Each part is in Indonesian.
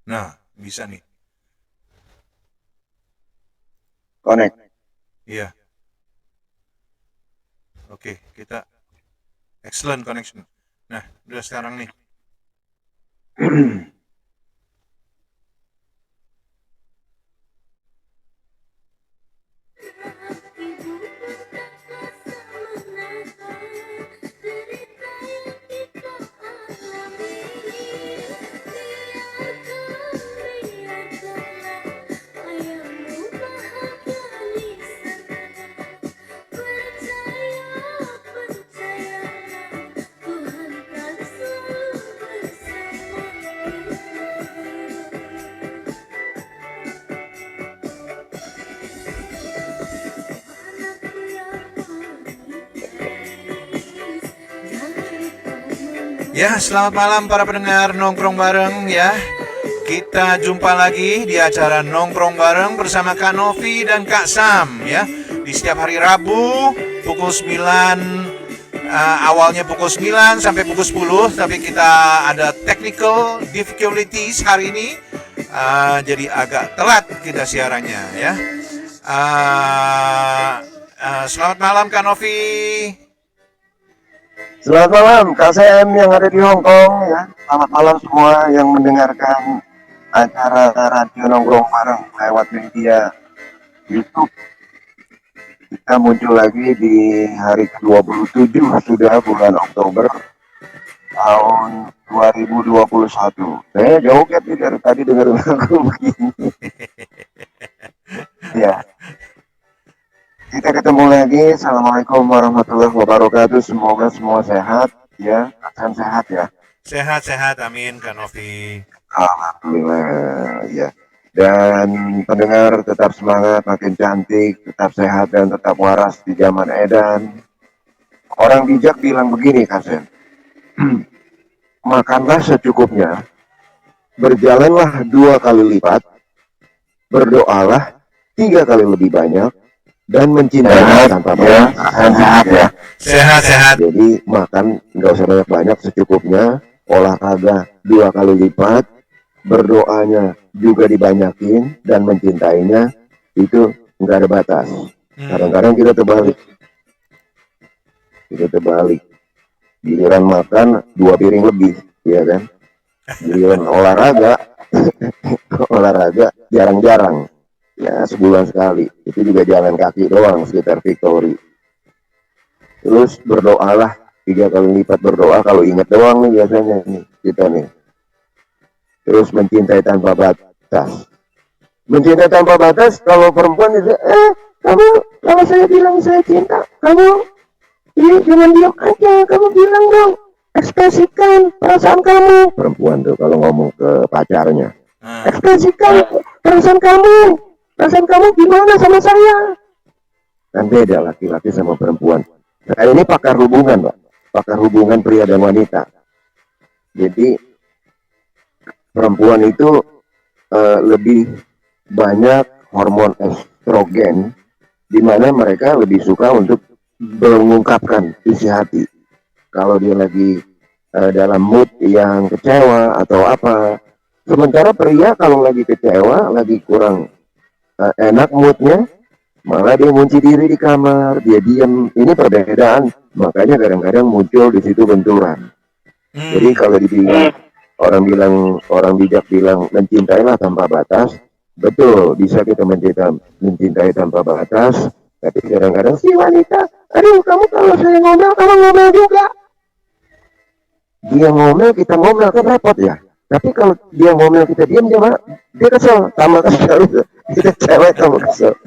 Nah, bisa nih. Connect. Iya. Oke, kita excellent connection. Nah, udah sekarang nih. Ya, selamat malam para pendengar nongkrong bareng ya. Kita jumpa lagi di acara nongkrong bareng bersama Kak Novi dan Kak Sam ya. Di setiap hari Rabu pukul 9, awalnya pukul 9 sampai pukul 10, tapi kita ada technical difficulties hari ini. Jadi agak telat kita siarannya ya. Selamat malam Kak Novi. Selamat malam Kak Sam yang ada di Hong Kong ya. Selamat malam semua yang mendengarkan acara radio nongkrong bareng lewat media YouTube. Kita muncul lagi di hari ke-27 sudah bulan Oktober tahun 2021. Saya joget nih dari tadi dengar lagu begini. Ya, kita ketemu lagi. Assalamualaikum warahmatullahi wabarakatuh. Semoga semua sehat ya. Akan sehat ya. Sehat-sehat, amin Kak Novi. Alhamdulillah ya. Dan pendengar tetap semangat, makin cantik, tetap sehat dan tetap waras di zaman edan. Orang bijak bilang begini, Kasen. Makanlah secukupnya, berjalanlah 2 kali lipat, berdoalah 3 kali lebih banyak, dan mencintai tanpa batas. Sehat ya. Sehat-sehat. Jadi makan nggak usah banyak-banyak, secukupnya, olahraga 2 kali lipat, berdoanya juga dibanyakin, dan mencintainya itu nggak ada batas. Kadang-kadang kita terbalik, giliran makan 2 piring lebih, ya kan? Giliran olahraga jarang-jarang, ya sebulan sekali, itu juga jalan kaki doang sekitar Victory. Terus berdoalah 3 kali lipat, berdoa kalau ingat doang nih biasanya nih kita nih. Terus mencintai tanpa batas. Mencintai tanpa batas, kalau perempuan itu, kamu, kalau saya bilang saya cinta, kamu ini jangan diam aja, kamu bilang dong, ekspresikan perasaan kamu. Perempuan tuh kalau ngomong ke pacarnya, ekspresikan perasaan kamu gimana sama saya. Kan beda laki-laki sama perempuan. Saya ini pakar hubungan, Pak. Pakar hubungan pria dan wanita. Jadi perempuan itu lebih banyak hormon estrogen, di mana mereka lebih suka untuk mengungkapkan isi hati. Kalau dia lagi dalam mood yang kecewa atau apa. Sementara pria kalau lagi kecewa, lagi kurang enak moodnya, malah dia ngunci diri di kamar, dia diam. Ini perbedaan, makanya kadang-kadang muncul di situ benturan. Jadi kalau dibilang orang bijak bilang mencintailah tanpa batas, betul, bisa kita mencintai tanpa batas. Tapi kadang-kadang si wanita, aduh kamu kalau saya ngomel, kamu ngomel juga. Dia ngomel, kita ngomel, kan repot ya. Tapi kalau dia ngomel, kita diam, dia kesel, tambah kesel. Kita cewek tambah kesel.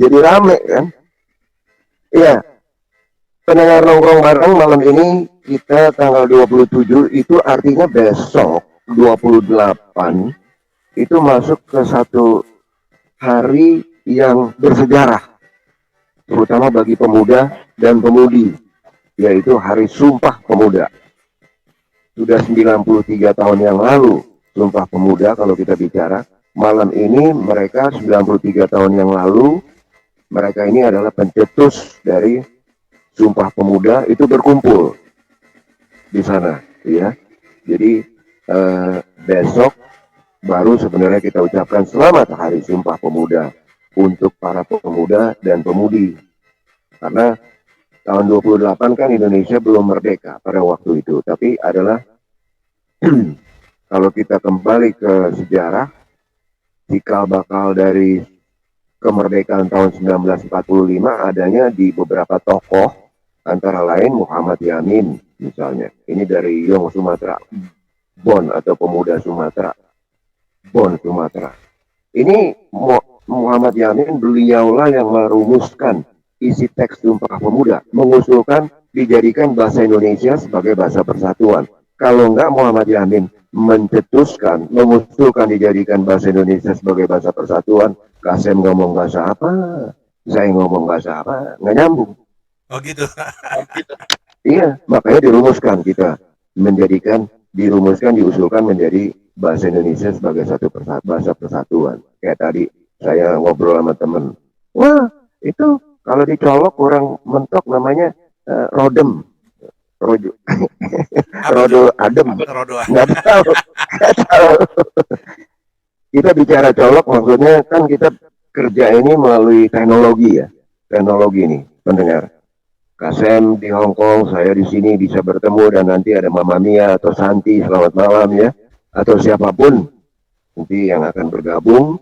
Jadi rame kan. Iya, pendengar nongkrong bareng malam ini kita tanggal 27, itu artinya besok 28 itu masuk ke satu hari yang bersejarah, terutama bagi pemuda dan pemudi, yaitu Hari Sumpah Pemuda. Sudah 93 tahun yang lalu Sumpah Pemuda kalau kita bicara. Malam ini mereka 93 tahun yang lalu, mereka ini adalah pencetus dari Sumpah Pemuda itu berkumpul di sana, ya. Jadi besok baru sebenarnya kita ucapkan selamat Hari Sumpah Pemuda untuk para pemuda dan pemudi. Karena tahun 28 kan Indonesia belum merdeka pada waktu itu, tapi adalah kalau kita kembali ke sejarah, cikal bakal dari kemerdekaan tahun 1945 adanya di beberapa tokoh, antara lain Muhammad Yamin misalnya. Ini dari Yong Sumatera, Bon atau pemuda Sumatera, Bon Sumatera. Ini Muhammad Yamin, beliaulah yang merumuskan isi teks Sumpah Pemuda, mengusulkan dijadikan bahasa Indonesia sebagai bahasa persatuan. Kalau enggak Muhammad Yamin mencetuskan, mengusulkan dijadikan bahasa Indonesia sebagai bahasa persatuan, Kasem ngomong bahasa apa, saya ngomong bahasa apa, nggak nyambung. Oh gitu. Iya, makanya dirumuskan kita diusulkan menjadi bahasa Indonesia sebagai bahasa persatuan. Kayak tadi saya ngobrol sama temen, wah itu kalau dicolok orang mentok namanya rodem, rodo, rodo adem, nggak tahu, nggak tahu. Kita bicara colok maksudnya kan kita kerja ini melalui teknologi ya, teknologi ini pendengar. Kasem di Hong Kong, saya di sini bisa bertemu dan nanti ada Mama Mia atau Santi, selamat malam ya, atau siapapun nanti yang akan bergabung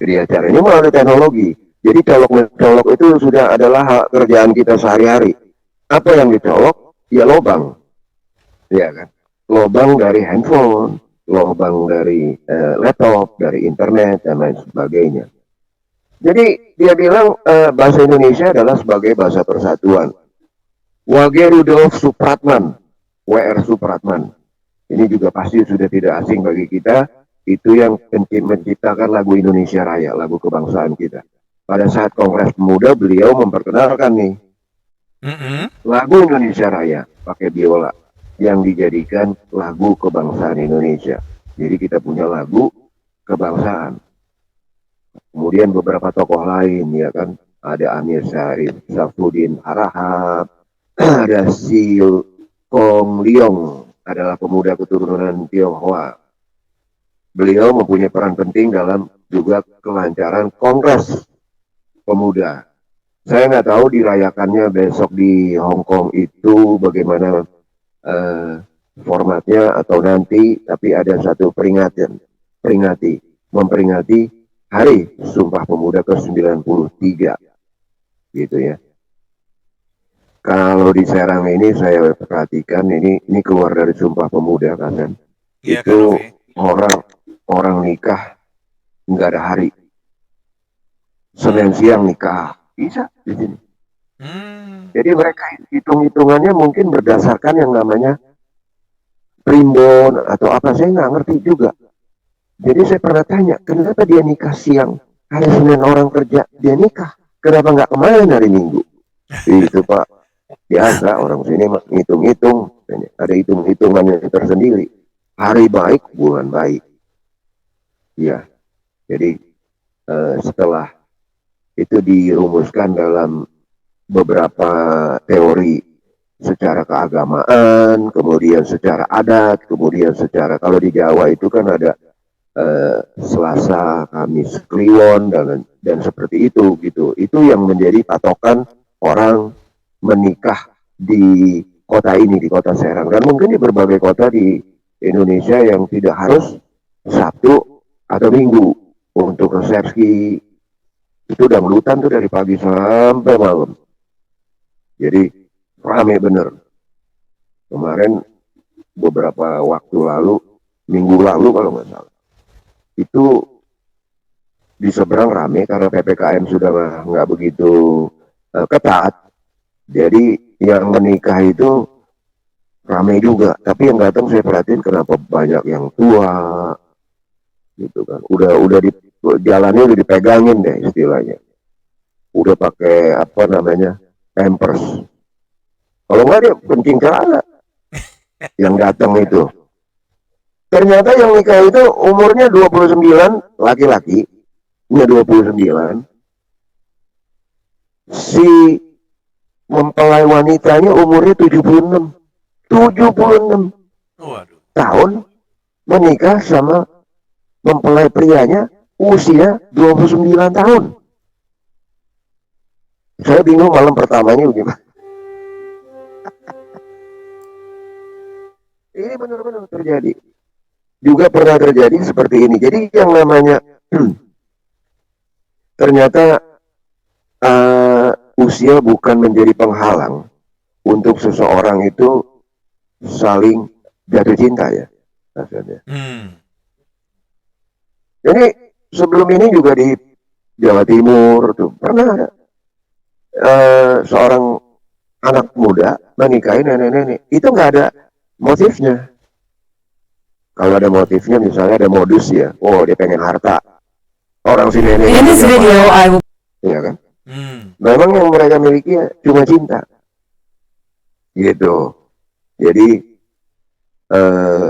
di acara ini melalui teknologi. Jadi colok-colok itu sudah adalah hak kerjaan kita sehari-hari. Apa yang dicolok? Ya lobang, ya kan? Lobang dari handphone, lobang dari laptop, dari internet dan lain sebagainya. Jadi dia bilang bahasa Indonesia adalah sebagai bahasa persatuan. Wage Rudolf Supratman, W.R. Supratman, ini juga pasti sudah tidak asing bagi kita. Itu yang menciptakan lagu Indonesia Raya, lagu kebangsaan kita. Pada saat Kongres Pemuda beliau memperkenalkan nih lagu Indonesia Raya pakai biola yang dijadikan lagu kebangsaan Indonesia. Jadi kita punya lagu kebangsaan. Kemudian beberapa tokoh lain ya kan, ada Amir Syarif, Safruddin Harahap, ada Sil Kong Leong, adalah pemuda keturunan Tionghoa. Beliau mempunyai peran penting dalam juga kelancaran Kongres Pemuda. Saya nggak tahu dirayakannya besok di Hong Kong itu bagaimana formatnya atau nanti, tapi ada satu memperingati Hari Sumpah Pemuda ke-93 gitu ya. Kalau di Serang ini saya perhatikan ini keluar dari Sumpah Pemuda kan. Ya, itu orang nikah nggak ada hari. Senin siang nikah bisa di sini. Jadi mereka hitung-hitungannya mungkin berdasarkan yang namanya primbon atau apa, saya nggak ngerti juga. Jadi saya pernah tanya, kenapa dia nikah siang? Hari Senin orang kerja, dia nikah. Kenapa nggak kemarin hari Minggu? Itu Pak, biasa orang sini ngitung-hitung, ada hitung-hitungannya tersendiri. Hari baik, bulan baik. Ya, jadi setelah itu dirumuskan dalam beberapa teori secara keagamaan, kemudian secara adat, kemudian secara, kalau di Jawa itu kan ada Selasa, Kamis, Kliwon dan seperti itu gitu. Itu yang menjadi patokan orang menikah di kota ini, di kota Serang, dan mungkin di berbagai kota di Indonesia yang tidak harus Sabtu atau Minggu untuk resepsi. Itu dangdutan tuh dari pagi sampai malam. Jadi rame bener. Kemarin beberapa waktu lalu, minggu lalu kalau nggak salah, itu di seberang rame karena PPKM sudah nggak begitu ketat. Jadi yang menikah itu rame juga. Tapi yang datang saya perhatiin kenapa banyak yang tua, gitu kan. Udah di jalannya udah dipegangin deh istilahnya. Udah pakai apa namanya pampers. Kalau nggak dia kencing celana. Yang datang itu. Ternyata yang nikah itu umurnya 29, laki-laki, umurnya 29. Si mempelai wanitanya umurnya 76. 76 tahun menikah sama mempelai prianya usia 29 tahun. Saya bingung malam pertamanya bagaimana. Ini benar-benar terjadi. Juga pernah terjadi seperti ini. Jadi yang namanya ternyata usia bukan menjadi penghalang untuk seseorang itu saling jatuh cinta ya. Jadi sebelum ini juga di Jawa Timur tuh pernah ada seorang anak muda menikahi nenek-nenek. Itu nggak ada motifnya. Kalau ada motifnya misalnya ada modus ya. Oh dia pengen harta. Orang si nenek. In this video, I will. Iya kan? Memang yang mereka miliki ya cuma cinta. Gitu. Jadi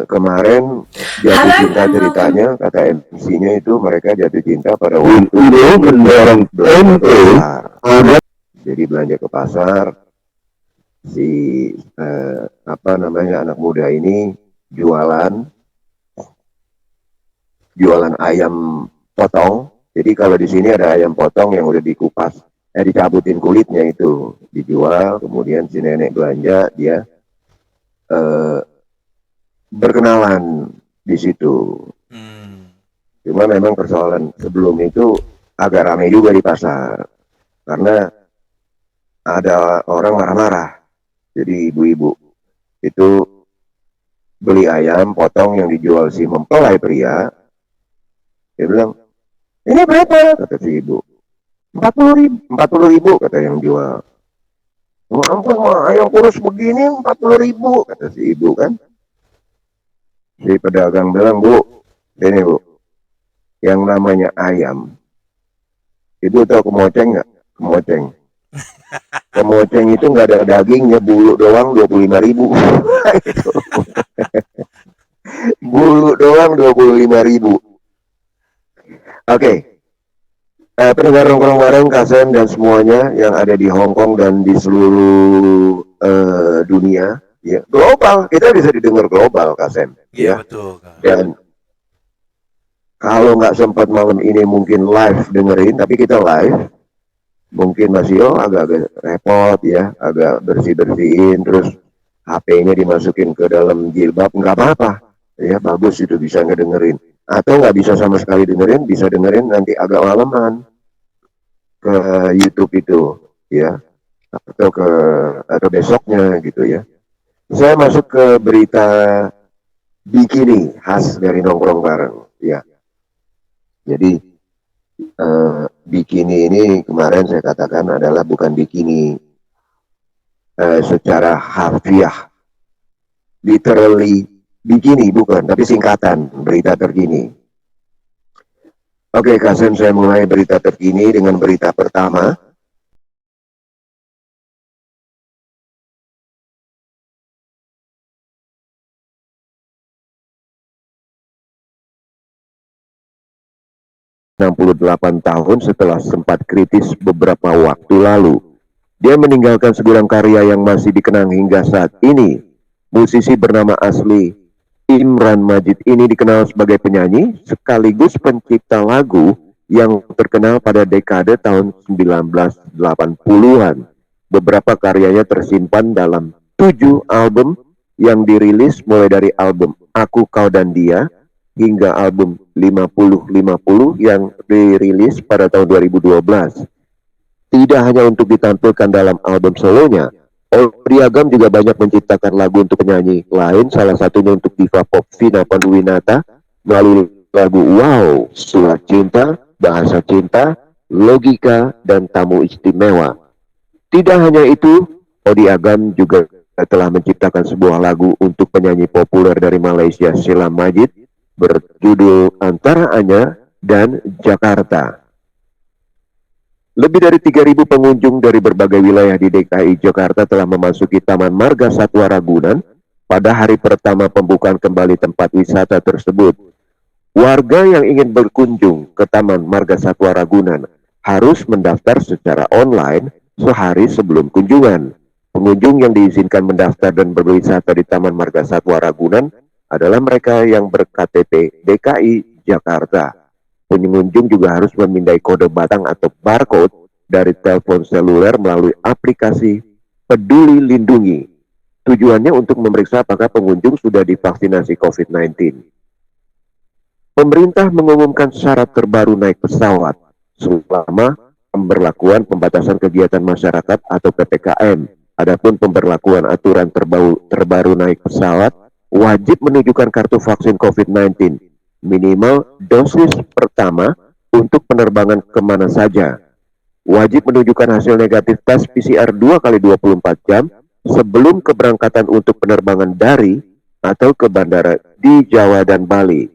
kemarin jatuh cinta ceritanya kata MC-nya itu mereka jatuh cinta pada waktu mendorong pasar. Jadi belanja ke pasar si anak muda ini jualan ayam potong. Jadi kalau di sini ada ayam potong yang udah dikupas, dicabutin kulitnya itu dijual. Kemudian si nenek belanja, dia berkenalan di situ. Cuma memang persoalan sebelum itu agak ramai juga di pasar karena ada orang marah-marah. Jadi ibu-ibu itu beli ayam potong yang dijual si mempelai pria. Dia bilang, ini berapa? Kata si ibu. 40 ribu kata yang jual. Oh, ampun, ayam kurus begini 40 ribu kata si ibu kan. Si pedagang bilang, Bu, ini Bu, yang namanya ayam. Ibu tahu kemoceng nggak? Kemoceng. Kemoceng itu nggak ada dagingnya, bulu doang 25 ribu. Bulu doang 25 ribu. Oke. Pendengar nongkrong bareng Kasem dan semuanya yang ada di Hong Kong dan di seluruh dunia, ya global, kita bisa didengar global Kasem. Iya Ya. betul. Dan kalau nggak sempat malam ini mungkin live dengerin, tapi kita live, mungkin masih agak-agak repot ya, agak bersih-bersihin, terus HP-nya dimasukin ke dalam jilbab, nggak apa-apa, ya bagus itu bisa ngedengerin. Atau nggak bisa sama sekali dengerin, bisa dengerin nanti agak malaman ke YouTube itu, ya, atau besoknya gitu ya. Saya masuk ke berita bikini khas dari nongkrong bareng, ya. Jadi bikini ini kemarin saya katakan adalah bukan bikini secara harfiah, literally bikini bukan, tapi singkatan berita terkini. Oke, Kasem, saya mulai berita terkini dengan berita pertama. ...68 tahun setelah sempat kritis beberapa waktu lalu. Dia meninggalkan segudang karya yang masih dikenang hingga saat ini. Musisi bernama asli Imran Majid ini dikenal sebagai penyanyi sekaligus pencipta lagu yang terkenal pada dekade tahun 1980-an. Beberapa karyanya tersimpan dalam 7 album yang dirilis mulai dari album Aku Kau dan Dia hingga album 50-50 yang dirilis pada tahun 2012. Tidak hanya untuk ditampilkan dalam album solonya, Odi Agam juga banyak menciptakan lagu untuk penyanyi lain, salah satunya untuk diva pop Vina Panduwinata melalui lagu Wow, Surat Cinta, Bahasa Cinta, Logika, dan Tamu Istimewa. Tidak hanya itu, Odi Agam juga telah menciptakan sebuah lagu untuk penyanyi populer dari Malaysia Sheila Majid berjudul Antara Anya dan Jakarta. Lebih dari 3.000 pengunjung dari berbagai wilayah di DKI Jakarta telah memasuki Taman Marga Satwa Ragunan pada hari pertama pembukaan kembali tempat wisata tersebut. Warga yang ingin berkunjung ke Taman Marga Satwa Ragunan harus mendaftar secara online sehari sebelum kunjungan. Pengunjung yang diizinkan mendaftar dan berwisata di Taman Marga Satwa Ragunan adalah mereka yang berKTP DKI Jakarta. Pengunjung juga harus memindai kode batang atau barcode dari telepon seluler melalui aplikasi Peduli Lindungi. Tujuannya untuk memeriksa apakah pengunjung sudah divaksinasi COVID-19. Pemerintah mengumumkan syarat terbaru naik pesawat selama pemberlakuan pembatasan kegiatan masyarakat atau PPKM. Adapun pemberlakuan aturan terbaru naik pesawat wajib menunjukkan kartu vaksin COVID-19 minimal dosis pertama untuk penerbangan kemana saja. Wajib menunjukkan hasil negatif tes PCR 2 kali 24 jam sebelum keberangkatan untuk penerbangan dari atau ke bandara di Jawa dan Bali,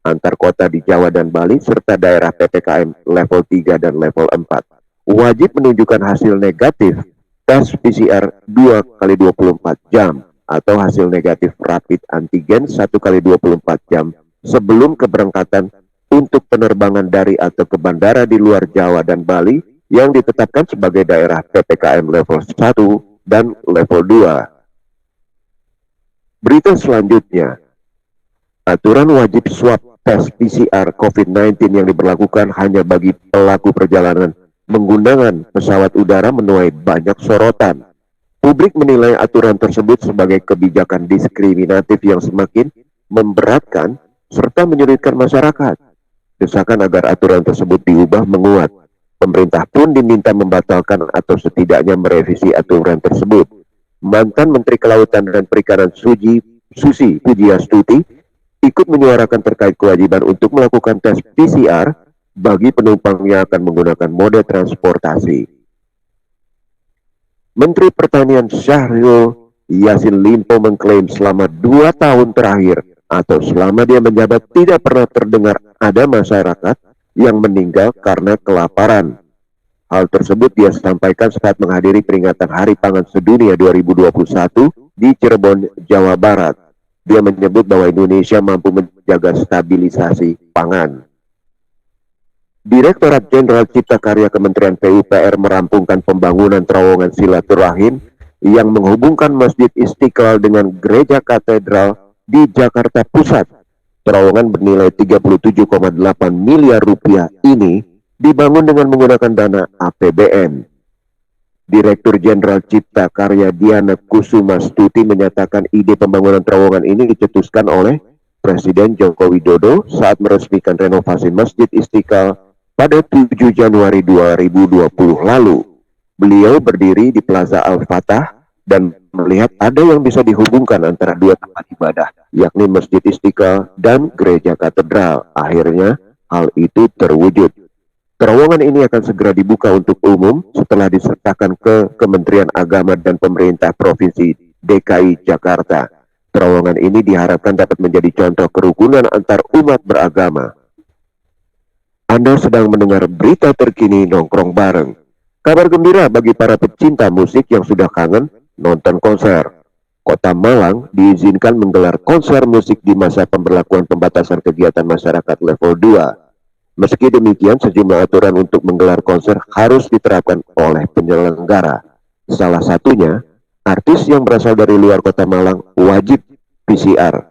antar kota di Jawa dan Bali, serta daerah PPKM level 3 dan level 4. Wajib menunjukkan hasil negatif tes PCR 2 kali 24 jam atau hasil negatif rapid antigen 1 kali 24 jam sebelum keberangkatan untuk penerbangan dari atau ke bandara di luar Jawa dan Bali yang ditetapkan sebagai daerah PPKM level 1 dan level 2. Berita selanjutnya, aturan wajib swab tes PCR COVID-19 yang diberlakukan hanya bagi pelaku perjalanan menggunakan pesawat udara menuai banyak sorotan. Publik menilai aturan tersebut sebagai kebijakan diskriminatif yang semakin memberatkan serta menyulitkan masyarakat. Desakan agar aturan tersebut diubah menguat. Pemerintah pun diminta membatalkan atau setidaknya merevisi aturan tersebut. Mantan Menteri Kelautan dan Perikanan Susi Pujiastuti ikut menyuarakan terkait kewajiban untuk melakukan tes PCR bagi penumpang yang akan menggunakan mode transportasi. Menteri Pertanian Syahrul Yassin Limpo mengklaim selama 2 tahun terakhir atau selama dia menjabat tidak pernah terdengar ada masyarakat yang meninggal karena kelaparan. Hal tersebut dia sampaikan saat menghadiri peringatan Hari Pangan Sedunia 2021 di Cirebon, Jawa Barat. Dia menyebut bahwa Indonesia mampu menjaga stabilisasi pangan. Direktorat Jenderal Cipta Karya Kementerian PUPR merampungkan pembangunan terowongan silaturahim yang menghubungkan Masjid Istiqlal dengan Gereja Katedral di Jakarta Pusat. Terowongan bernilai 37,8 miliar rupiah ini dibangun dengan menggunakan dana APBN. Direktur Jenderal Cipta Karya Diana Kusuma Stuti menyatakan ide pembangunan terowongan ini dicetuskan oleh Presiden Joko Widodo saat meresmikan renovasi Masjid Istiqlal pada 7 Januari 2020 lalu. Beliau berdiri di Plaza Al-Fatah dan melihat ada yang bisa dihubungkan antara dua tempat ibadah, yakni Masjid Istiqlal dan Gereja Katedral. Akhirnya, hal itu terwujud. Terowongan ini akan segera dibuka untuk umum setelah disertakan ke Kementerian Agama dan Pemerintah Provinsi DKI Jakarta. Terowongan ini diharapkan dapat menjadi contoh kerukunan antar umat beragama. Anda sedang mendengar berita terkini Nongkrong Bareng. Kabar gembira bagi para pecinta musik yang sudah kangen nonton konser. Kota Malang diizinkan menggelar konser musik di masa pemberlakuan pembatasan kegiatan masyarakat level 2. Meski demikian, sejumlah aturan untuk menggelar konser harus diterapkan oleh penyelenggara. Salah satunya, artis yang berasal dari luar Kota Malang wajib PCR.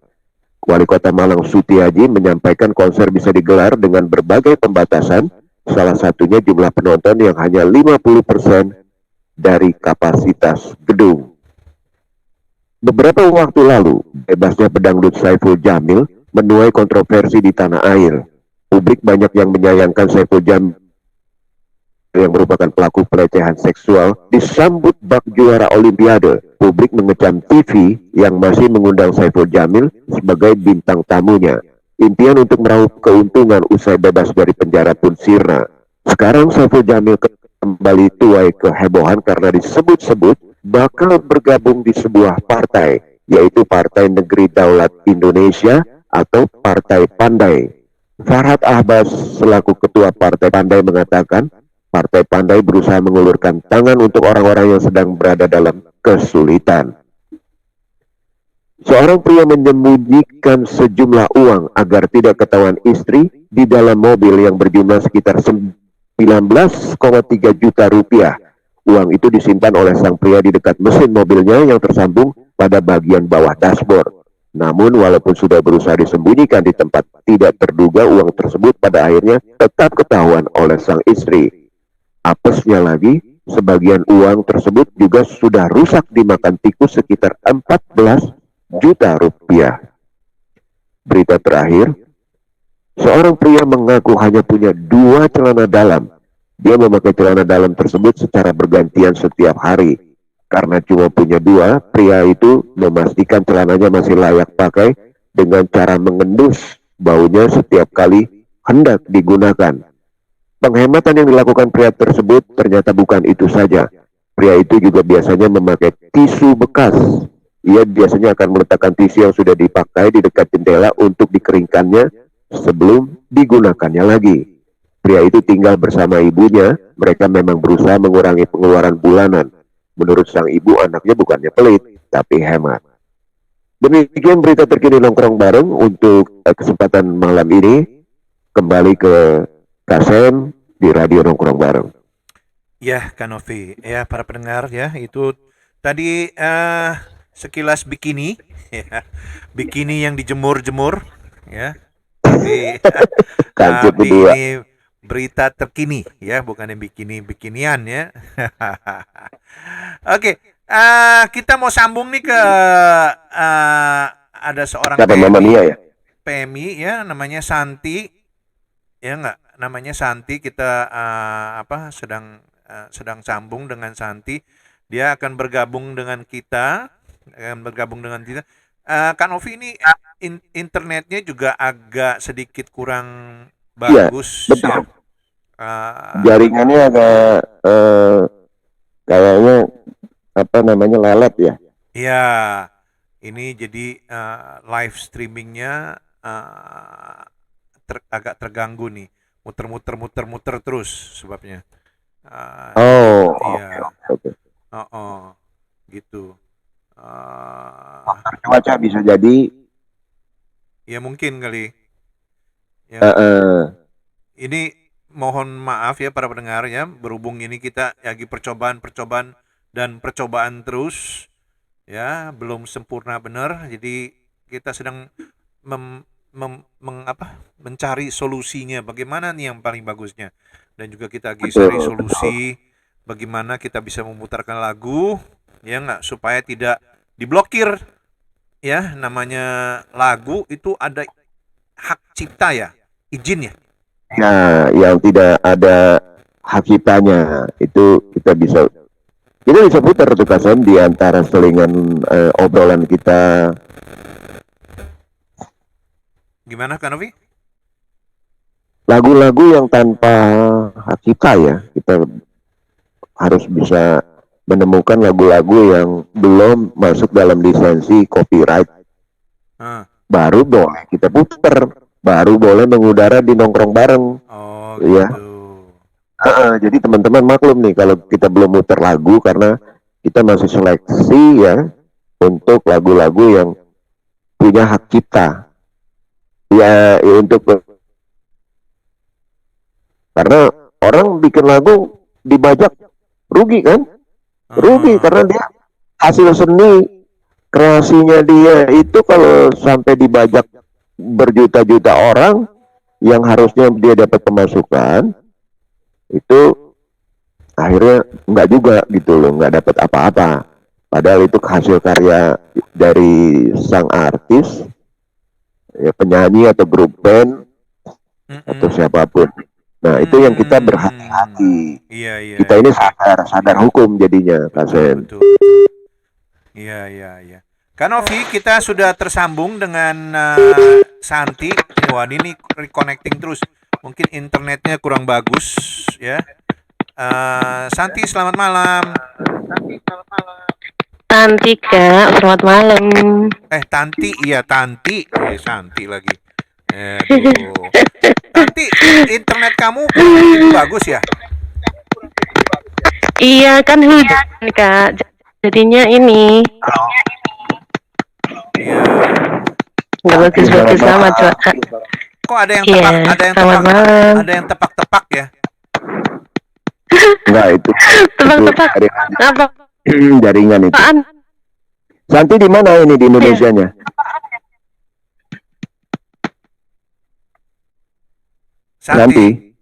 Wali Kota Malang Sutiaji menyampaikan konser bisa digelar dengan berbagai pembatasan, salah satunya jumlah penonton yang hanya 50% dari kapasitas gedung. Beberapa waktu lalu, bebasnya pedangdut Saiful Jamil menuai kontroversi di tanah air. Publik banyak yang menyayangkan Saiful Jamil yang merupakan pelaku pelecehan seksual disambut bak juara Olimpiade. Publik mengecam TV yang masih mengundang Saiful Jamil sebagai bintang tamunya. Impian untuk meraup keuntungan usai bebas dari penjara pun sirna. Sekarang Saiful Jamil kembali tuai kehebohan karena disebut-sebut bakal bergabung di sebuah partai, yaitu Partai Negeri Daulat Indonesia atau Partai Pandai. Farhad Ahbas selaku ketua Partai Pandai mengatakan, Partai Pandai berusaha mengulurkan tangan untuk orang-orang yang sedang berada dalam kesulitan. Seorang pria menyembunyikan sejumlah uang agar tidak ketahuan istri di dalam mobil yang berjumlah sekitar 19,3 juta rupiah. Uang itu disimpan oleh sang pria di dekat mesin mobilnya yang tersambung pada bagian bawah dashboard. Namun walaupun sudah berusaha disembunyikan di tempat tidak terduga, uang tersebut pada akhirnya tetap ketahuan oleh sang istri. Apesnya lagi, sebagian uang tersebut juga sudah rusak dimakan tikus sekitar 14 juta rupiah. Berita terakhir, seorang pria mengaku hanya punya 2 celana dalam. Dia memakai celana dalam tersebut secara bergantian setiap hari. Karena cuma punya 2, pria itu memastikan celananya masih layak pakai dengan cara mengendus baunya setiap kali hendak digunakan. Penghematan yang dilakukan pria tersebut ternyata bukan itu saja. Pria itu juga biasanya memakai tisu bekas. Ia biasanya akan meletakkan tisu yang sudah dipakai di dekat jendela untuk dikeringkannya sebelum digunakannya lagi. Pria itu tinggal bersama ibunya. Mereka memang berusaha mengurangi pengeluaran bulanan. Menurut sang ibu, anaknya bukannya pelit, tapi hemat. Demikian berita terkini nongkrong bareng untuk kesempatan malam ini. Kembali ke Kasem di Radio Nongkrong Bareng. Ya, Kanovi, ya para pendengar ya, itu tadi sekilas bikini, ya, bikini yang dijemur-jemur, ya. Tapi Kancut tapi kedua. ini berita terkini, ya, bukan yang bikinian ya. Oke, kita mau sambung nih ke ada seorang Siapa Mama Mia ya? PMI ya, namanya Santi, ya nggak, namanya Santi. Kita sedang sambung dengan Santi. Dia akan bergabung dengan kita, Kak Novi ini internetnya juga agak sedikit kurang bagus, betul. ya. Jaringannya agak kayaknya lelet ya. Iya, ini jadi live streamingnya agak terganggu nih, muter terus sebabnya. Iya, Oke. gitu. Faktor cuaca bisa jadi. Ya mungkin kali. Ya, ini mohon maaf ya para pendengar ya, berhubung ini kita lagi percobaan terus, ya, belum sempurna benar. Jadi kita sedang mencari solusinya, bagaimana nih yang paling bagusnya, dan juga kita lagi cari solusi bagaimana kita bisa memutarkan lagu, ya nggak, supaya tidak diblokir, ya. Namanya lagu itu ada hak cipta ya, izin ya. Ya, yang tidak ada hak ciptanya itu kita bisa putar tuh Kasem di antara selingan obrolan kita. Gimana Kak Novi? Lagu-lagu yang tanpa hak cipta ya, kita harus bisa menemukan lagu-lagu yang belum masuk dalam lisensi copyright. Baru boleh kita putar, baru boleh mengudara di nongkrong bareng. Oh, ya. Gitu. Jadi teman-teman maklum nih kalau kita belum muter lagu karena kita masih seleksi ya untuk lagu-lagu yang punya hak cipta. Ya untuk karena orang bikin lagu dibajak rugi kan? Rugi karena dia hasil seni kreasinya dia itu kalau sampai dibajak berjuta-juta orang yang harusnya dia dapat pemasukan, itu akhirnya nggak juga gitu loh, nggak dapat apa-apa. Padahal itu hasil karya dari sang artis, ya, penyanyi atau grup band atau siapapun. Nah itu yang kita berhati-hati. Iya. Kita ini sadar hukum jadinya, Kasem. Betul. Iya. Kak Novi, kita sudah tersambung dengan Santi. Wah, ini reconnecting terus. Mungkin internetnya kurang bagus, ya. Santi, selamat malam. Tanti Kak, selamat malam. Tanti, iya Tanti. Santi lagi. Tanti, internet kamu bagus ya? Iya kan hujan Kak, jadinya ini. Iya. Nggak bagus-bagus amat Kak. Kok ada yang tepak-tepak ya? Enggak itu. Tebak-tebak. Apa? Jaringan itu. Apaan? Santi di mana ini di Indonesianya? Santi.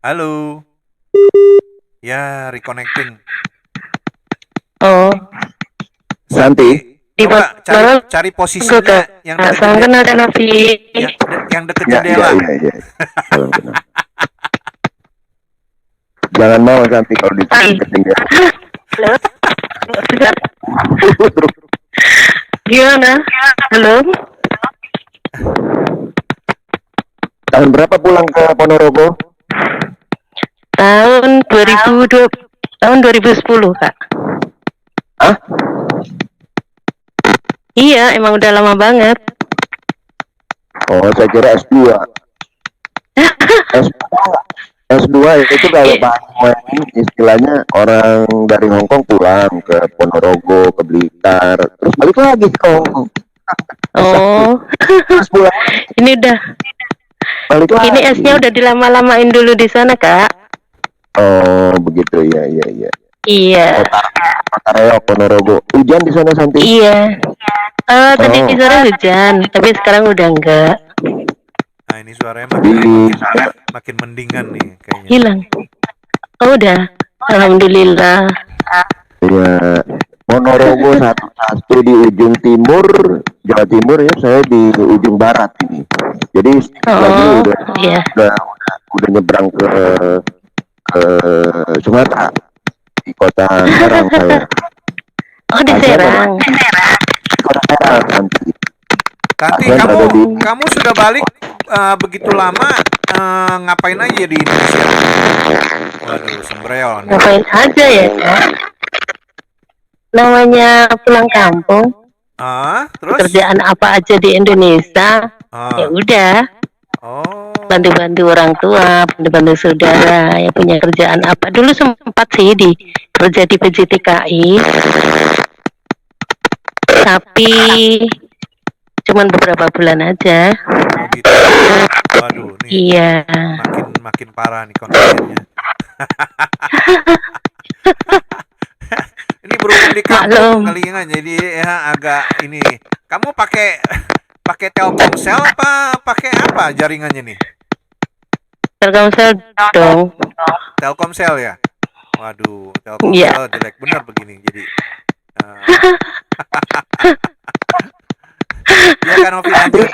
Halo. Ya, reconnecting. Oh, Santi. di Coba mana? cari posisinya yang Kak dekat Sam jendela. kenal Novi. Yang dekat Ya, jendela. iya. Salam kenal. Jangan mau Santi kalau di ketinggalan. Halo. Gimana? Halo. Tahun berapa pulang ke Ponorogo? Tahun 2010, Kak. Hah? Iya, emang udah lama banget. Oh, saya kira S2. S2 itu kalau main istilahnya orang dari Hongkong pulang ke Ponorogo, ke Blitar, terus balik lagi ke Hongkong. Oh, Terus pulang ini udah. balik lagi. Ini S-nya udah dilama-lamain dulu di sana, Kak. Oh, begitu ya. Iya. Kota Reok, Ponorogo. Hujan di sana Santi? Iya. Tadi Oh. sore hujan, tapi sekarang udah enggak. Nah, ini suaranya Di makin mendingan nih kayaknya. Hilang. Oh, udah. Alhamdulillah. ya Ponorogo satu di ujung timur Jawa Timur ya, saya di ujung barat ini. Jadi lagi Oh, udah iya. nyebrang ke Sumatera di kota Serang saya. Oh, di Serang. Kota Serang nanti. Tanti, Saya berada kamu sudah balik begitu lama, ngapain aja di Indonesia? Waduh, sembreon. Ngapain aja ya, Kak? Namanya pulang kampung. Terus? Kerjaan apa aja di Indonesia? Ya udah, Oh. bantu-bantu orang tua, bantu-bantu saudara. Ya punya kerjaan apa? Dulu sempat sih kerja di PJTKI. Tapi cuman beberapa bulan aja. Oh gitu. Waduh, nih Iya. makin parah nih kondisinya. Ini berhubung di kampung kali ya, jadi ya agak ini. Kamu pakai Telkomsel apa pakai apa jaringannya nih? Telkomsel dong. Telkomsel ya. Waduh, Telkomsel jelek bener begini jadi. Ya kan Novi, lanjut.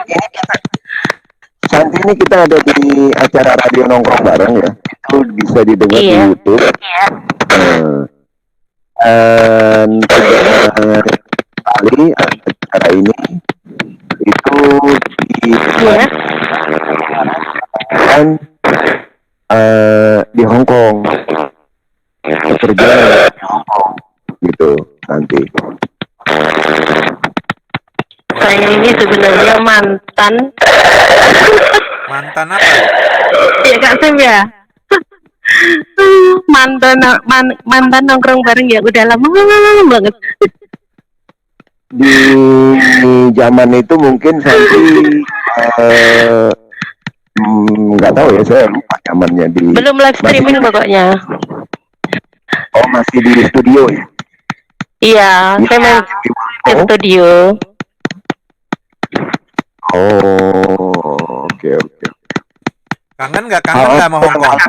Saat ini kita ada di acara radio nongkrong bareng ya. Itu bisa didengar di YouTube. Dan kali acara ini itu di Hong Kong, bekerja di Hong Kong gitu nanti. Saya ini sebenarnya mantan apa? Ya Kak Sim ya. mantan nongkrong bareng ya udah lama banget. Di zaman itu mungkin Santi nggak tahu ya, saya lupa zamannya di. Belum live streaming pokoknya. Oh, masih di studio ya? Iya, saya main di studio. Oh, oke. Kangen nggak sama Hong Kong?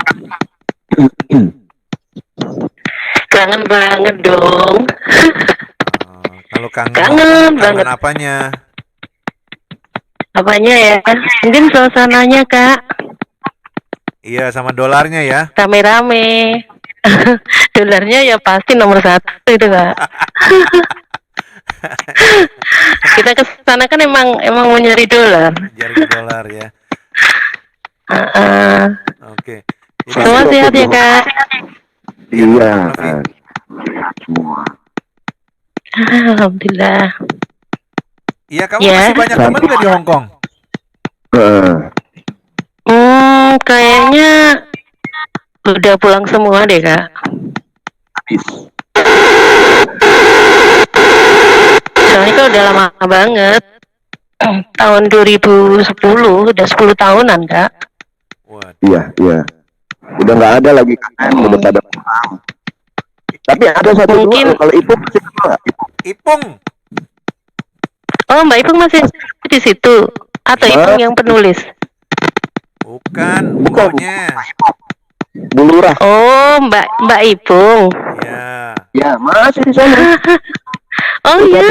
Kangen banget dong. Kalau kangen banget. Apanya? Apanya ya? Mungkin suasananya, Kak. Iya, sama dolarnya ya. Rame-rame. Dolarnya ya pasti nomor 1 itu, Kak. Kita ke sana kan emang mau nyari dolar. Nyari dolar ya. Oke. Semua sehat ya, Kak? Iya. Alhamdulillah. Iya, kamu masih banyak teman nggak di Hong Kong? Kayaknya udah pulang semua deh, Kak. Soalnya kan udah lama banget. Tahun 2010, udah 10 tahunan, Kak. Iya. Udah nggak ada lagi kan, udah pada pulang. Tapi ada satu dua, kalau Ipung masih nggak? Ipung. Oh, Mbak Ipung masih di situ atau Ipung yang penulis? Bukan, Bukan. mboknya. Bu Lurah. Oh, Mbak Ipung. Ya. Ya, masih di sana. Oh iya.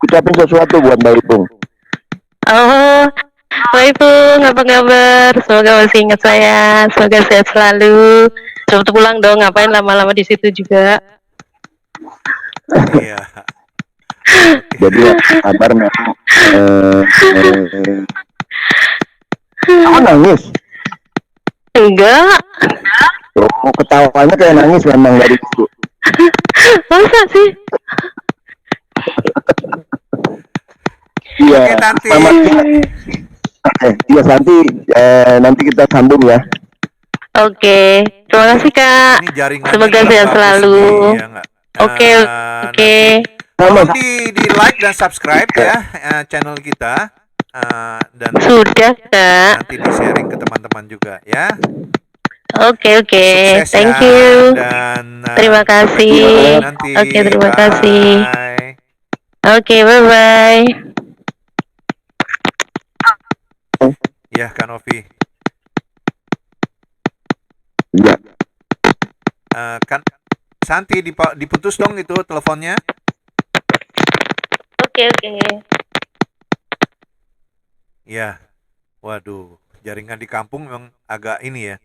Ucapin sesuatu buat Mbak Ipung. Oh, Mbak Ipung, apa kabar? Semoga masih ingat saya. Semoga sehat selalu. Cepat pulang dong. Ngapain lama-lama di situ juga? Iya. Jadi kabarnya kamu nangis. Enggak. Oh, ketawanya kayak nangis memang dari dulu. Masa sih? Iya. Oke, Tanti. Iya Santi, nanti kita sambung ya. Oke. Terima kasih, Kak. Ini jaringannya Semoga kurang sehat bagus selalu. nih, ya nggak? Oke. Nanti tolong di like dan subscribe ya channel kita dan Sudah, Kak. nanti di sharing ke teman-teman juga ya. Oke. Sukses Thank ya, you. dan Terima sampai kasih. jumpa nanti. Oke, terima kasih. Bye. Oke, bye-bye. Ya, Kak Novi. Iya. Kan Santi diputus dong itu teleponnya. Oke. Ya. Waduh, jaringan di kampung memang agak ini ya.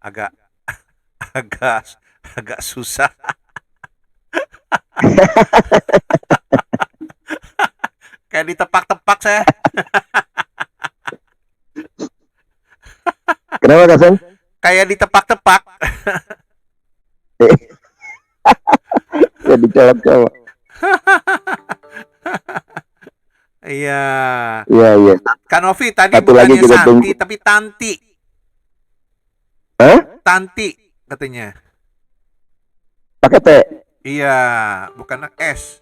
Agak agak susah. Kayak ditepak-tepak saya. Kenapa Kak Sam? Kayak ditepak-tepak. Ya dicolok-colok. Iya. Iya. Kak Novi tadi Satu lagi bukannya kita Santi tunggu. tapi Tanti. Hah? Tanti katanya. Pakai T. Iya, bukan S.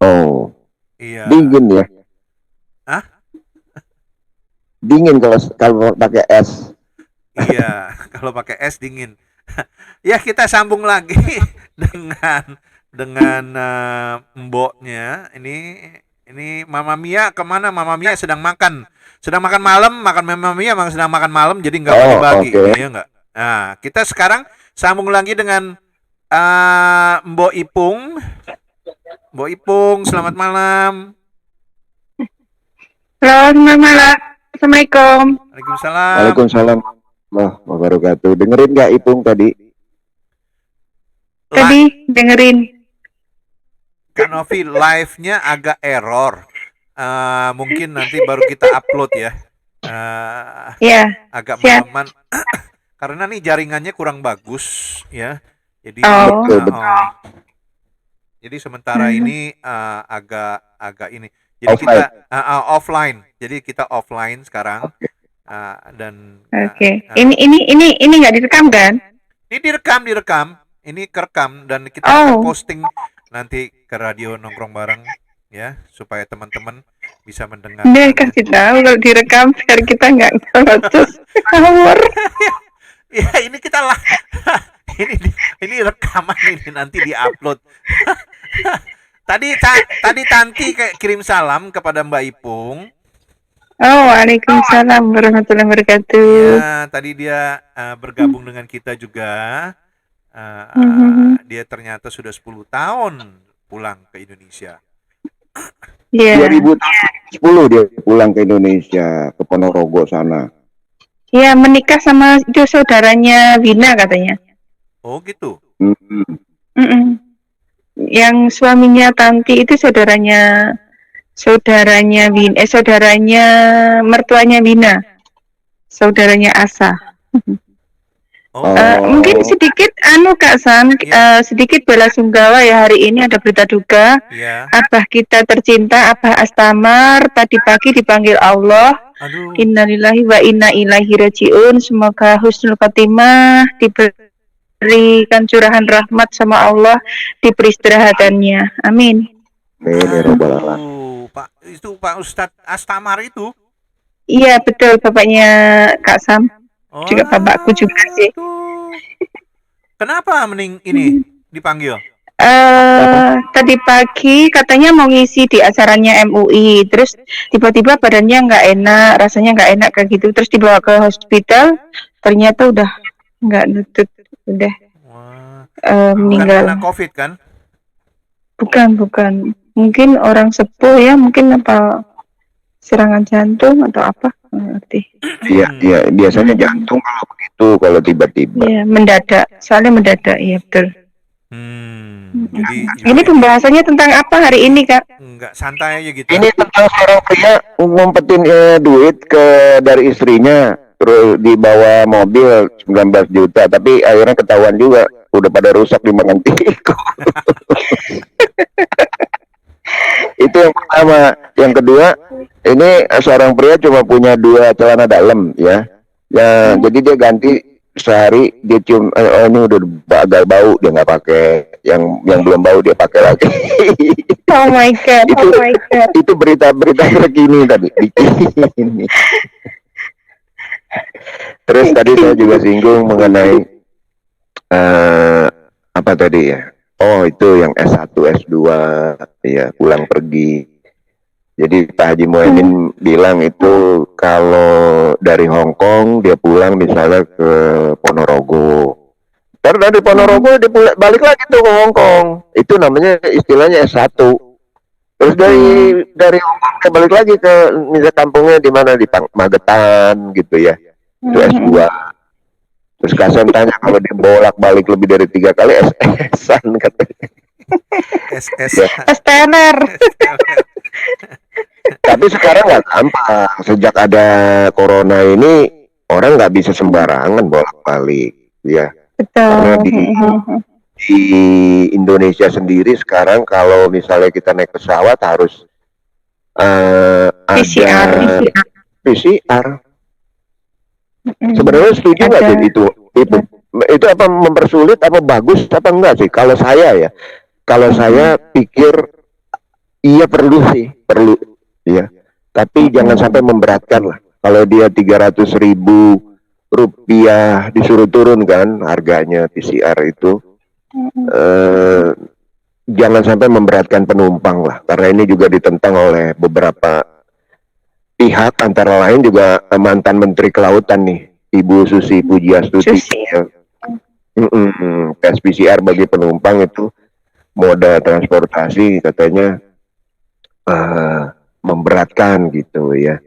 Oh, Iya. dingin ya. Hah? Dingin kalau pakai S. Iya, kalau pakai S dingin. Ya, kita sambung lagi dengan mboknya. Ini Mama Mia kemana? Mama Mia sedang makan malam. Mama Mia sedang makan malam, jadi nggak bagi-bagi, Okay. ya nggak. Nah, kita sekarang sambung lagi dengan Mbok Ipung. Mbok Ipung, selamat malam. Selamat malam. Assalamualaikum. Waalaikumsalam. Waalaikumsalam. Wah, wabarakatuh. Dengerin nggak Ipung tadi? Tadi dengerin. Kak Novi, live-nya agak error. Mungkin nanti baru kita upload ya. Ya. Agak Siap. malaman. Karena nih jaringannya kurang bagus ya. Jadi Oh. jadi sementara ini agak ini. Jadi kita offline. Jadi kita offline sekarang. Dan Oke. Ini nggak direkam kan? ini direkam. Ini kerekam dan kita akan posting nanti ke radio Nongkrong Bareng ya, supaya teman-teman bisa mendengar. Dia kasih tahu kalau direkam, sekarang kita nggak terus ngawur. Ya, ini kita lah. ini rekaman ini nanti diupload. Tadi Tanti kayak kirim salam kepada Mbak Ipung. Oh, waalaikumsalam warahmatullahi wabarakatuh. Ya, tadi dia bergabung dengan kita juga. Dia ternyata sudah 10 tahun pulang ke Indonesia. Iya. 2010 dia pulang ke Indonesia, ke Ponorogo sana. Iya, menikah sama itu saudaranya Wina katanya. Oh, gitu. Yang suaminya Tanti itu saudaranya Wina, saudaranya mertuanya Wina, saudaranya Asa. Mungkin sedikit Kak Sam, sedikit bela sungkawa ya, hari ini ada berita duka. Abah kita tercinta, Abah Astamar, tadi pagi dipanggil Allah. Innalillahi wa inna ilaihi rajiun. Semoga husnul khotimah, diberikan curahan rahmat sama Allah di peristirahatannya. Amin. Pak Ustadz Astamar itu? Iya betul, bapaknya Kak Sam. Juga bapakku juga sih. Kenapa ini dipanggil? Tadi pagi katanya mau ngisi di acaranya MUI, terus tiba-tiba badannya nggak enak, rasanya nggak enak kayak gitu, terus dibawa ke hospital, ternyata udah nggak nutut, udah Wah, bukan meninggal. karena COVID kan? Bukan, mungkin orang sepuh ya, mungkin apa serangan jantung atau apa, nggak ngerti. Iya, biasanya jantung kalau begitu, kalau tiba-tiba. Iya, mendadak, soalnya mendadak, iya betul. Jadi Ini pembahasannya tentang apa hari ini, Kak? nggak santai aja gitu. Ini tentang seorang pria ngumpetin duit dari istrinya, terus dibawa mobil 19 juta, tapi akhirnya ketahuan juga udah pada rusak dimakan tikus. Itu yang pertama. Yang kedua, ini seorang pria cuma punya 2 celana dalam ya. Ya, jadi dia ganti sehari, dia cium ini udah agak bau, dia nggak pakai, yang belum bau dia pakai lagi. Oh my god, Itu berita terkini tadi. Ini. Terus tadi saya juga singgung mengenai apa tadi ya? Oh, itu yang S1, S2 ya, pulang pergi. Jadi Pak Haji Muhyiddin bilang itu kalau dari Hong Kong dia pulang misalnya ke Ponorogo. Terus dari Ponorogo dia balik lagi tuh ke Hong Kong. Itu namanya istilahnya S1. Terus dari Hong Kong dia balik lagi ke misalnya kampungnya di mana, di Magetan gitu ya. Itu S2. Terus Kasem tanya kalau dia bolak-balik lebih dari 3 kali SS-an katanya. SS. STNR. Tapi sekarang nggak gampang. Sejak ada corona ini orang nggak bisa sembarangan bolak-balik, ya. Karena di Indonesia sendiri sekarang kalau misalnya kita naik pesawat harus ada PCR. Sebenarnya setuju nggak sih itu apa mempersulit apa bagus apa enggak sih? Kalau saya pikir iya perlu ya, tapi jangan sampai memberatkan lah. Kalau dia 300.000 rupiah disuruh turun kan harganya PCR itu, jangan sampai memberatkan penumpang lah, karena ini juga ditentang oleh beberapa pihak, antara lain juga mantan Menteri Kelautan nih, Ibu Susi Pujiastuti. Tes PCR bagi penumpang itu moda transportasi katanya memberatkan gitu ya.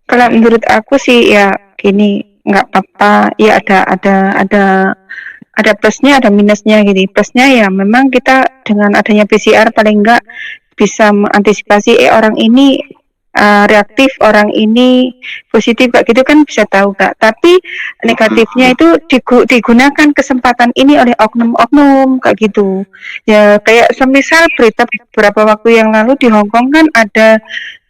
Kalau menurut aku sih ya gini, nggak apa-apa ya, ada plusnya ada minusnya gitu. Plusnya ya memang kita dengan adanya PCR paling enggak bisa mengantisipasi orang ini reaktif, orang ini positif kayak gitu kan bisa tahu Kak. Tapi negatifnya itu digunakan kesempatan ini oleh oknum-oknum kayak gitu. Ya kayak semisal berita beberapa waktu yang lalu di Hong Kong kan ada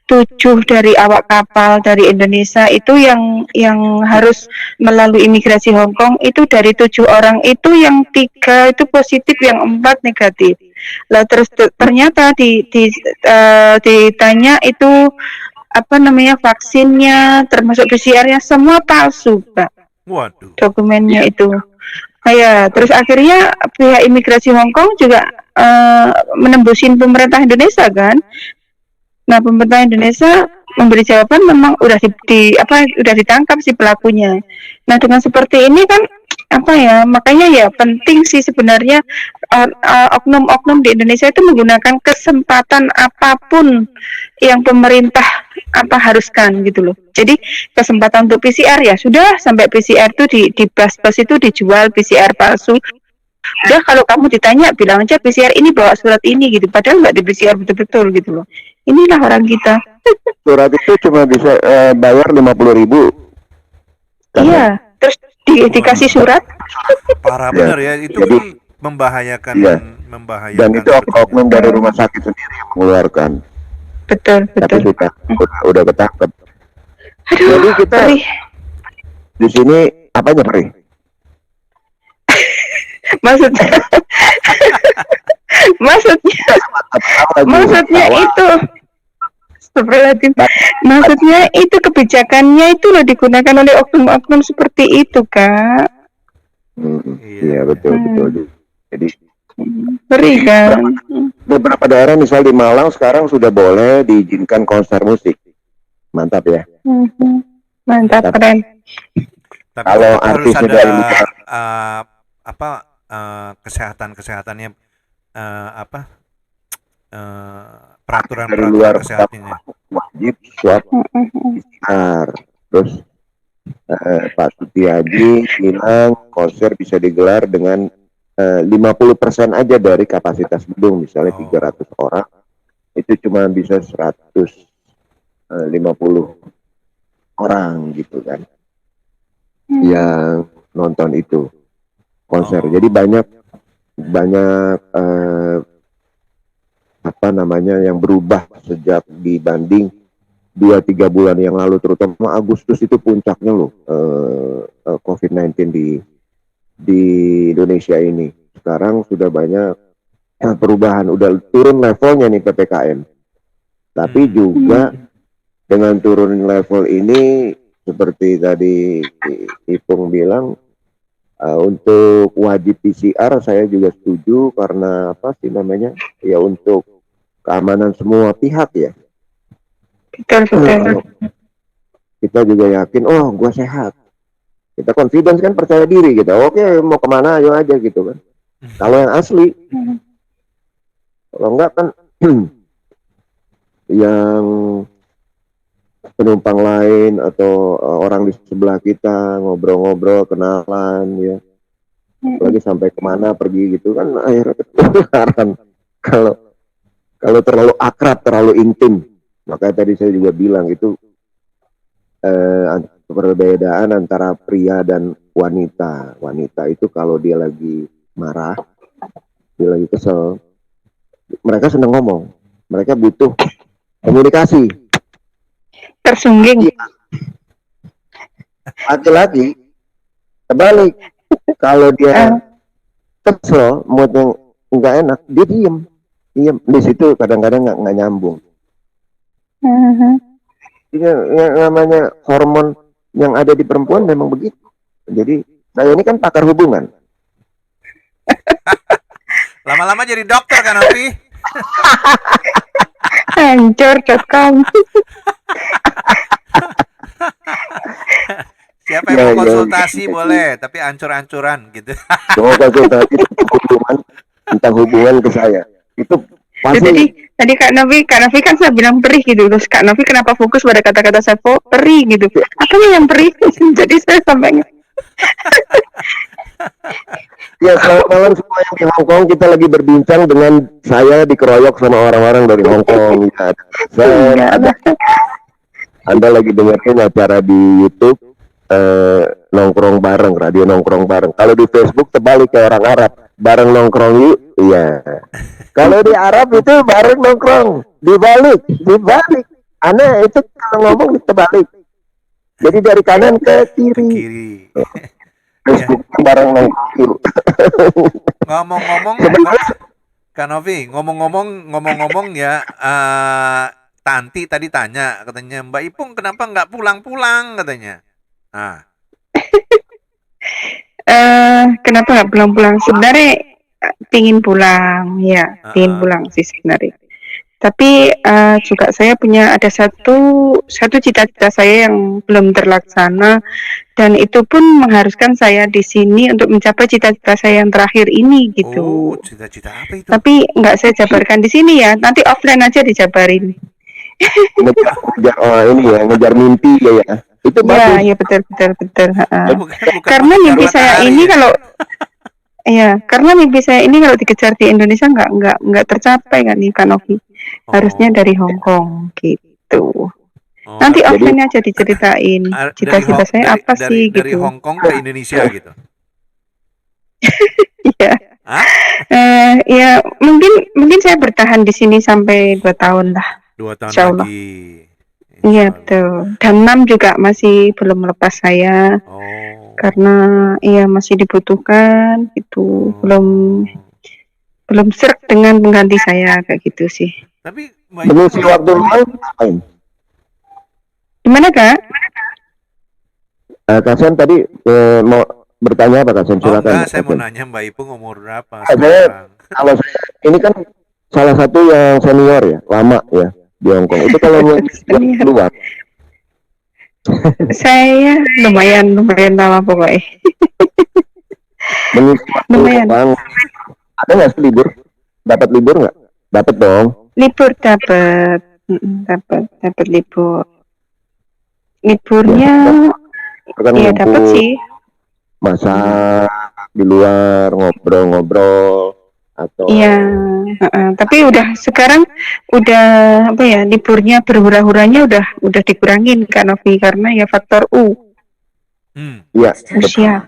7 dari awak kapal dari Indonesia itu yang harus melalui imigrasi Hong Kong, itu dari 7 orang itu yang 3 itu positif, yang 4 negatif. Lah terus ternyata ditanya itu apa namanya vaksinnya termasuk PCR-nya semua palsu, Pak. Waduh. Dokumennya itu. Ya, terus akhirnya pihak imigrasi Hong Kong juga menembusin pemerintah Indonesia kan. Nah, pemerintah Indonesia memberi jawaban memang udah udah ditangkap si pelakunya. Nah, dengan seperti ini kan makanya ya penting sih sebenarnya oknum-oknum di Indonesia itu menggunakan kesempatan apapun yang pemerintah haruskan gitu loh. Jadi kesempatan untuk PCR ya sudah, sampai PCR itu di bus-bus itu dijual PCR palsu. Udah, kalau kamu ditanya bilang aja PCR ini bawa surat ini gitu, padahal nggak di PCR betul-betul gitu loh. Inilah orang kita. Surat itu cuma bisa bayar 50.000. Iya, terus dikasih surat. Parah benar ya, itu jadi, kan membahayakan. Dan itu oknum dari rumah sakit sendiri yang mengeluarkan. Betul. Tapi udah ketangkep. Jadi kita di sini apanya perih? maksudnya itu maksudnya itu kebijakannya itu loh digunakan oleh oknum-oknum seperti itu, Kak. Iya betul. Jadi Beri kan. beberapa daerah misal di Malang sekarang sudah boleh diizinkan konser musik. Mantap ya. Mantap, Tapi keren. Tapi kalau tetap harus artis ada dari luar, apa kesehatannya apa dari peraturan-peraturan luar kesehatannya. wajib swab PCR. Terus Pak Sutiaji bilang konser bisa digelar dengan 50% aja dari kapasitas gedung, misalnya 300 orang, itu cuma bisa 150 orang gitu kan, yang nonton itu konser. Jadi banyak apa namanya yang berubah sejak dibanding 2-3 bulan yang lalu, terutama Agustus itu puncaknya loh COVID-19 di Indonesia ini. Sekarang sudah banyak perubahan, udah turun levelnya nih PPKM. Tapi juga dengan turun level ini, seperti tadi Ipung bilang, untuk wajib PCR saya juga setuju, karena apa sih namanya, ya untuk keamanan semua pihak ya. Betul. Kita juga yakin, oh gue sehat, kita confidence kan, percaya diri kita, oke mau kemana ayo aja gitu kan. Kalau yang asli, kalau enggak kan yang penumpang lain atau orang di sebelah kita ngobrol-ngobrol, kenalan ya, lagi sampai kemana pergi gitu kan, akhirnya ketularan. Kalau terlalu akrab, terlalu intim, makanya tadi saya juga bilang itu perbedaan antara pria dan wanita. Wanita itu kalau dia lagi marah, dia lagi kesel, mereka senang ngomong, mereka butuh komunikasi. Tersungging. Laki-laki terbalik, kalau dia kesel, moodnya nggak enak, dia diem. Di situ kadang-kadang nggak nyambung. Yang namanya hormon yang ada di perempuan memang begitu. Jadi saya ini kan pakar hubungan. Lama-lama jadi dokter kan, Opi? Hancur kamu. Siapa yang mau konsultasi boleh, tapi ancur-ancuran gitu. Mau konsultasi tentang hubungan ke saya. Itu pasti. Tadi Kak Novi kan saya bilang perih gitu, terus Kak Novi kenapa fokus pada kata-kata saya perih gitu? Apanya yang perih? Jadi saya sampai Ya, selamat malam semua yang di Hongkong. Kita lagi berbincang dengan saya dikeroyok sama orang-orang dari Hongkong. Ya, Anda lagi dengerin acara di YouTube nongkrong bareng, radio nongkrong bareng. Kalau di Facebook terbalik kayak orang Arab, bareng nongkrong yuk. Iya. Kalau di Arab itu bareng nongkrong, dibalik. Aneh itu kalau ngomong terbalik. Jadi dari kanan ke kiri. Facebook bareng nongkrong. Ngomong-ngomong, Kak Novi, ngomong-ngomong ya, Tanti tadi tanya, katanya Mbak Ipung kenapa nggak pulang-pulang katanya. Kenapa nggak pulang-pulang? Sebenarnya pingin pulang, ya, pingin pulang sih sebenarnya. Tapi juga saya punya ada satu cita-cita saya yang belum terlaksana, dan itu pun mengharuskan saya di sini untuk mencapai cita-cita saya yang terakhir ini gitu. Oh, cita-cita apa itu? Tapi nggak saya jabarkan di sini ya, nanti offline aja dijabarin. ngejar mimpi ya. Itu bagus. Ya betul. Bukan karena mimpi saya ini kalau karena mimpi saya ini kalau dikejar di Indonesia nggak tercapai kan nih Kak Novi. Harusnya dari Hong Kong gitu. Nanti offline aja diceritain cita-cita saya apa sih dari gitu. Hong Kong ke Indonesia gitu. Iya. Ya mungkin saya bertahan di sini sampai 2 tahun lah. 2 tahun lagi. Iya betul. Dan 6 juga masih belum lepas saya. Karena masih dibutuhkan itu, belum serak dengan pengganti saya kayak gitu sih. Tapi mengisi waktu ngapain? Gimana Kak? Kasian tadi mau bertanya apa Kak Sam? Oh Silakan. enggak, saya mau Kak Sam. nanya Mbak Ipung umur berapa Saya sekarang? kalau saya ini kan salah satu yang senior ya, lama ya di Hong Kong. Itu kalau Senior. keluar Saya lumayan lama pokoknya. mengisi waktu Lumayan. luang, ada nggak sih libur? Dapat libur nggak? Dapat dong. Libur dapat. Dapat libur. Liburnya Kan ya dapat ngumpul, sih. masak di luar, ngobrol-ngobrol atau Iya, tapi sekarang udah apa ya, liburnya berhura-huranya udah dikurangin Kak Novi karena ya faktor iya usia.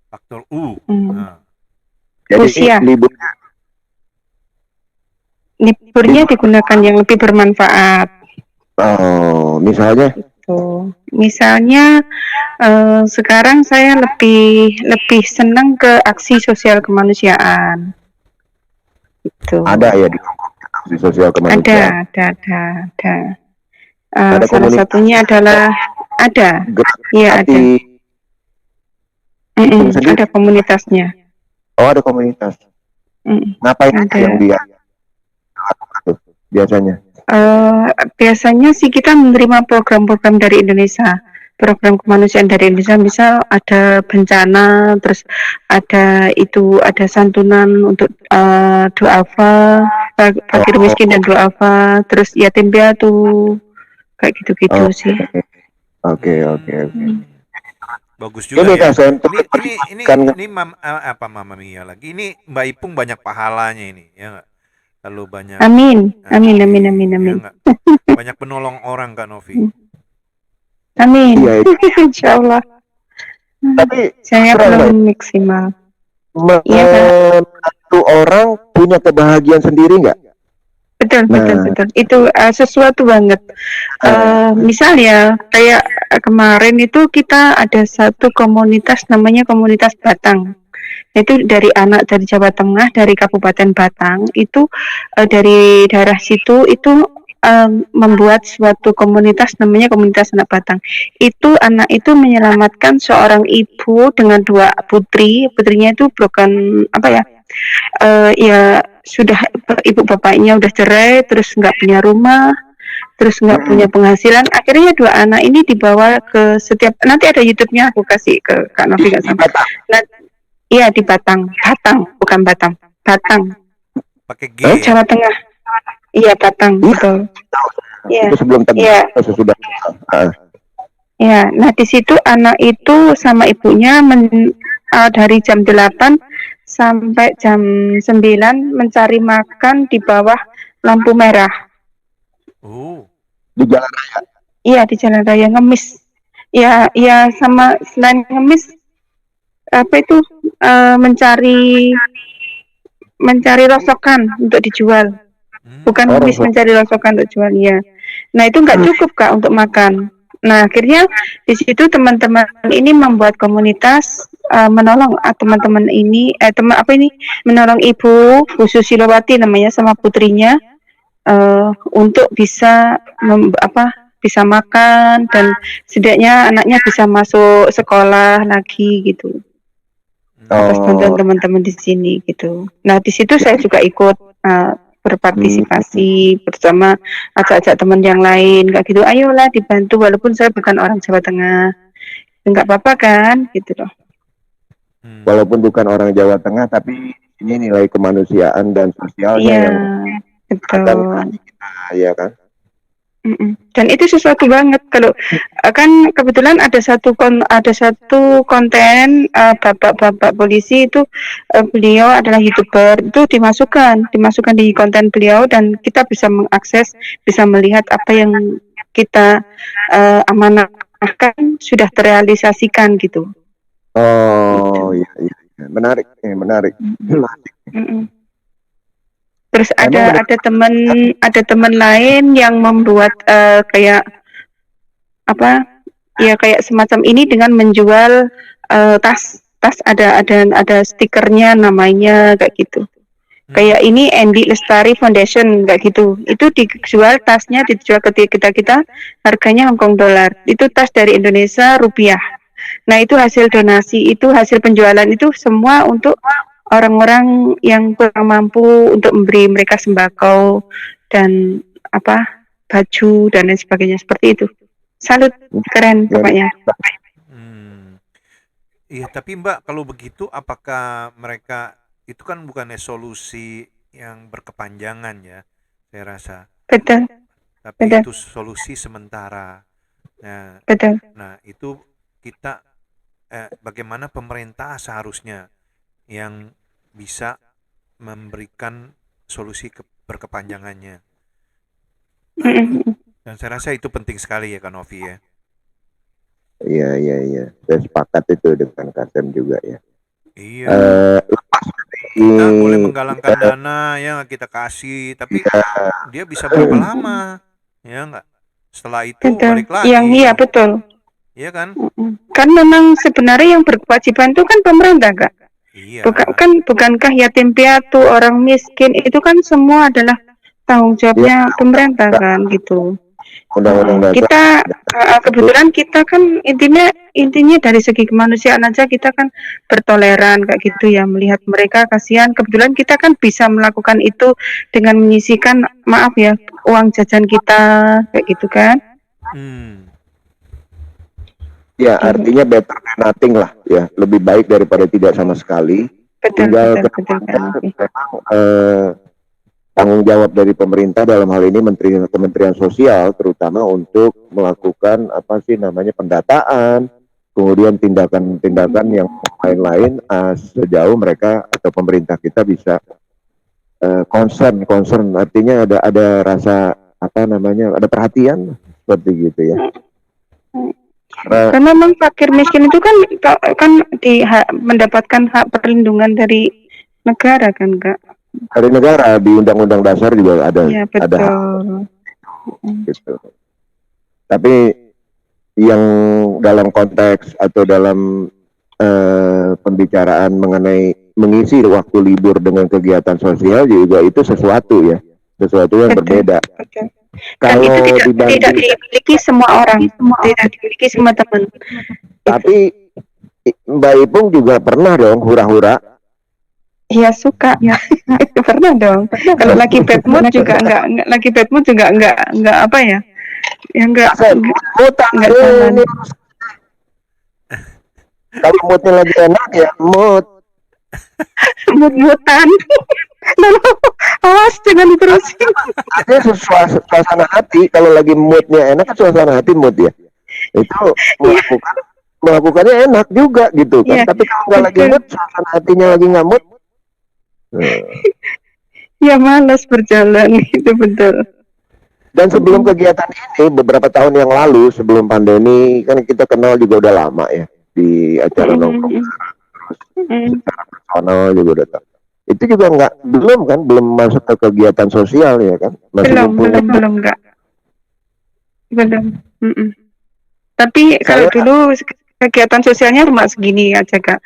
Faktor U. Hmm. Nah. jadi usia. Liburnya digunakan yang lebih bermanfaat. Oh, misalnya Tuh. Misalnya sekarang saya lebih senang ke aksi sosial kemanusiaan. Itu. ada ya di aksi sosial kemanusiaan. Ada. Ada Salah satunya adalah ada. Iya ada. Ada komunitasnya. Oh, ada komunitas. Ngapain Ada. yang dia lakukan biasanya? Biasanya sih kita menerima program-program dari Indonesia, program kemanusiaan dari Indonesia. Misal ada bencana, terus ada santunan untuk duafa, fakir miskin dan duafa, terus yatim piatu, kayak gitu-gitu sih. Oke. Bagus juga Ini ya. Kak, Ini apa Mama Mia lagi? Ini Mbak Ipung banyak pahalanya ini, ya nggak? Lalu banyak. Amin. Ya nggak? Banyak penolong orang Kak Novi. Amin. Iya, Insya Allah. Tapi Saya belum maksimal. Satu orang punya kebahagiaan sendiri nggak? Betul. Itu sesuatu banget. Misalnya kayak kemarin itu kita ada satu komunitas namanya komunitas Batang. Itu dari anak dari Jawa Tengah, dari Kabupaten Batang. Itu dari daerah situ itu membuat suatu komunitas namanya komunitas anak Batang. Itu anak itu menyelamatkan seorang ibu dengan dua putrinya itu broken ya sudah ibu bapaknya udah cerai, terus nggak punya rumah, terus nggak punya penghasilan. Akhirnya dua anak ini dibawa ke nanti ada YouTube-nya aku kasih ke Kak Novi Kak Sam. Iya di Batang, bukan Batam, Batang. Pakai G. Jawa Tengah. Iya Batang, betul. Itu sebelum tadi sudah. Ya, nah di situ anak itu sama ibunya dari jam 8 sampai jam 9 mencari makan di bawah lampu merah. Di jalan raya. Iya di jalan raya ngemis. Ya sama selain ngemis mencari rosokan untuk dijual. Bukan ngemis, mencari rosokan untuk jual ya. Nah itu nggak cukup Kak untuk makan. Nah akhirnya di situ teman-teman ini membuat komunitas menolong teman-teman ini menolong ibu Bu Susilowati namanya sama putrinya untuk bisa bisa makan dan setidaknya anaknya bisa masuk sekolah lagi gitu. Atas bantuan teman-teman di sini gitu. Nah di situ saya juga ikut berpartisipasi bersama ajak-ajak teman yang lain kayak gitu. Ayolah dibantu walaupun saya bukan orang Jawa Tengah, nggak apa-apa kan gitu loh. Walaupun bukan orang Jawa Tengah tapi ini nilai kemanusiaan dan sosialnya yang betul. Ya kan. Dan itu sesuatu banget kalau kan kebetulan ada satu konten bapak polisi itu beliau adalah YouTuber, itu dimasukkan di konten beliau dan kita bisa mengakses, bisa melihat apa yang kita amanahkan sudah terrealisasikan gitu. Oh iya menarik. Terus ada teman lain yang membuat kayak semacam ini dengan menjual tas ada stikernya namanya kayak gitu. Kayak ini Andi Lestari Foundation kayak gitu. Itu dijual ke kita harganya Hongkong dolar. Itu tas dari Indonesia rupiah. Nah, itu hasil donasi, itu hasil penjualan itu semua untuk orang-orang yang kurang mampu, untuk memberi mereka sembako dan baju dan lain sebagainya, seperti itu. Salut, keren pokoknya. Iya, tapi Mbak, kalau begitu apakah mereka itu kan bukannya solusi yang berkepanjangan ya, saya rasa. Betul. Tapi Betul. itu solusi sementara. Betul. Nah, itu kita bagaimana pemerintah seharusnya yang bisa memberikan solusi berkepanjangannya. Dan saya rasa itu penting sekali ya, Kak Novi ya. Iya. Saya sepakat itu dengan Kasem juga ya. Iya. Kita boleh menggalangkan dana ya, kita kasih, tapi dia bisa berapa lama? Ya nggak? Setelah itu balik lagi. Iya, betul. Iya kan? Kan memang sebenarnya yang berkewajiban itu kan pemerintah, Kak. Iya. Bukankah yatim piatu, orang miskin itu kan semua adalah tanggung jawabnya pemerintah kan gitu. Kita kebetulan kita kan intinya dari segi kemanusiaan aja kita kan bertoleran kayak gitu ya, melihat mereka kasihan. Kebetulan kita kan bisa melakukan itu dengan menyisihkan uang jajan kita kayak gitu kan. Ya, artinya better than nothing lah ya, lebih baik daripada tidak sama sekali. Betul. Tanggung jawab dari pemerintah dalam hal ini Kementerian Sosial terutama untuk melakukan pendataan, kemudian tindakan-tindakan yang lain-lain sejauh mereka atau pemerintah kita bisa concern, artinya ada rasa ada perhatian seperti gitu ya. Karena memang fakir miskin itu kan mendapatkan hak perlindungan dari negara kan, Kak. Dari negara di Undang-Undang Dasar juga ada betul. Hak gitu. Tapi yang dalam konteks atau dalam pembicaraan mengenai mengisi waktu libur dengan kegiatan sosial juga itu sesuatu yang berbeda. Betul. Kalau itu tidak dimiliki semua orang, tidak dimiliki semua teman. Tapi Mbak Ipung juga pernah dong hura-hura. Iya, suka ya. Pernah dong. Kalau lagi bad mood juga enggak apa ya? Ya enggak jalan. Kalau moodnya lagi enak ya mood-moodan. Awas jangan diterusin. Ada suasana hati, kalau lagi moodnya enak kan suasana hati mood ya. Itu melakukannya enak juga gitu kan. Tapi kalau nggak lagi mood, suasana hatinya lagi nggak mood, ya malas berjalan, itu betul. Dan sebelum kegiatan ini beberapa tahun yang lalu sebelum pandemi kan kita kenal juga udah lama ya di acara nongkrong secara personal juga udah tahu. Itu juga belum masuk ke kegiatan sosial ya kan? Belum. Tapi kalau dulu kegiatan sosialnya cuma segini aja, Kak.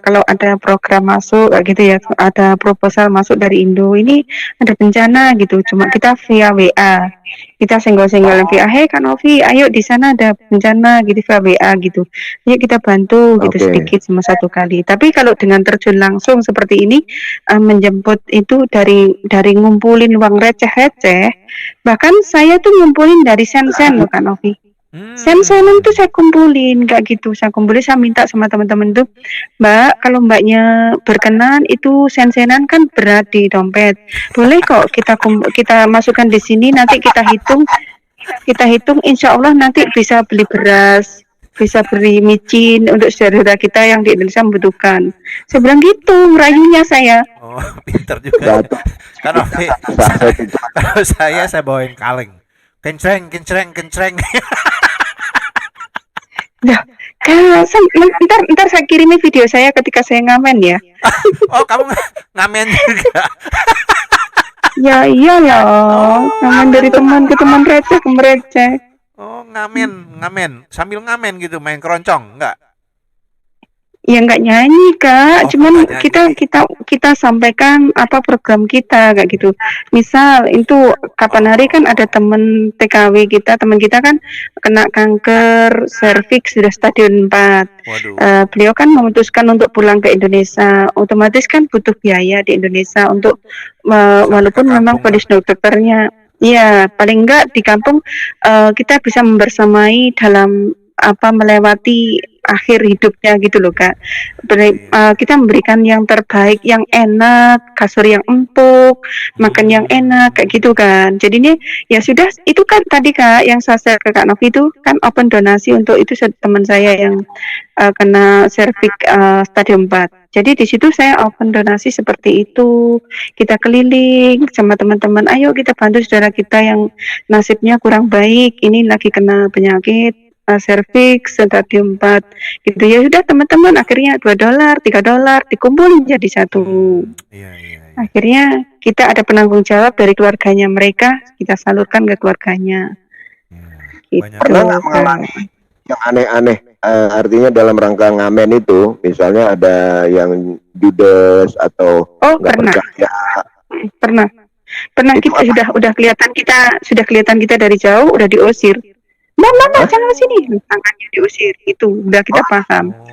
Kalau ada program masuk gitu ya, ada proposal masuk dari Indo, ini ada bencana gitu, cuma kita via WA, kita senggol-senggol via, hey Kak Novi, ayo di sana ada bencana gitu via WA gitu, ayo kita bantu gitu sedikit cuma satu kali. Tapi kalau dengan terjun langsung seperti ini, menjemput itu dari ngumpulin uang receh-receh, bahkan saya tuh ngumpulin dari sen-sen loh Kak Novi. Sen-senan tuh saya kumpulin kayak gitu, saya minta sama teman-teman tuh, Mbak, kalau Mbaknya berkenan itu sen-senan kan berat di dompet, boleh kok kita masukkan di sini, nanti kita hitung insya Allah nanti bisa beli beras, bisa beri micin untuk saudara kita yang di Indonesia membutuhkan. Saya bilang gitu, merayunya saya. Oh, pintar juga. Kalau saya bawain kaleng. Kencreng. Nah, ntar saya kirimi video saya ketika saya ngamen ya. Oh, kamu ngamen juga? Ya ngamen dari teman ke teman, receh ke mereceh. Oh, ngamen sambil ngamen gitu, main keroncong enggak? Ya nggak nyanyi Kak, Oh, cuman nggak kita nyanyi. kita sampaikan apa program kita kayak gitu. Misal itu kapan hari kan ada temen TKW kita, teman kita kan kena kanker serviks sudah stadium 4. Waduh. Beliau kan memutuskan untuk pulang ke Indonesia. Otomatis kan butuh biaya di Indonesia untuk Sampai ke walaupun memang kampung lah. kondisi dokternya, ya paling enggak di kampung kita bisa membersamai dalam apa melewati akhir hidupnya gitu loh Kak. Iya. Kita memberikan yang terbaik, yang enak, kasur yang empuk, makan yang enak kayak gitu kan. Jadi ini ya sudah itu kan tadi Kak yang saya share ke Kak Novi itu kan open donasi untuk itu teman saya yang kena serviks stadium 4. Jadi di situ saya open donasi seperti itu. Kita keliling sama teman-teman, ayo kita bantu saudara kita yang nasibnya kurang baik, ini lagi kena penyakit serviks stadium 4 gitu ya. Sudah teman-teman akhirnya $2 $3 dikumpulin jadi satu. Iya, iya, iya. Akhirnya kita ada penanggung jawab dari keluarganya mereka, kita salurkan ke keluarganya Iya. gitu. Pernah nggak mengalami yang aneh-aneh? Artinya dalam rangka ngamen itu, misalnya ada yang judes atau Oh nggak pernah percaya. pernah Itu kita apa? sudah kelihatan kita dari jauh udah diusir. Mbak, jangan sini, tangannya diusir, itu udah kita paham. Oh,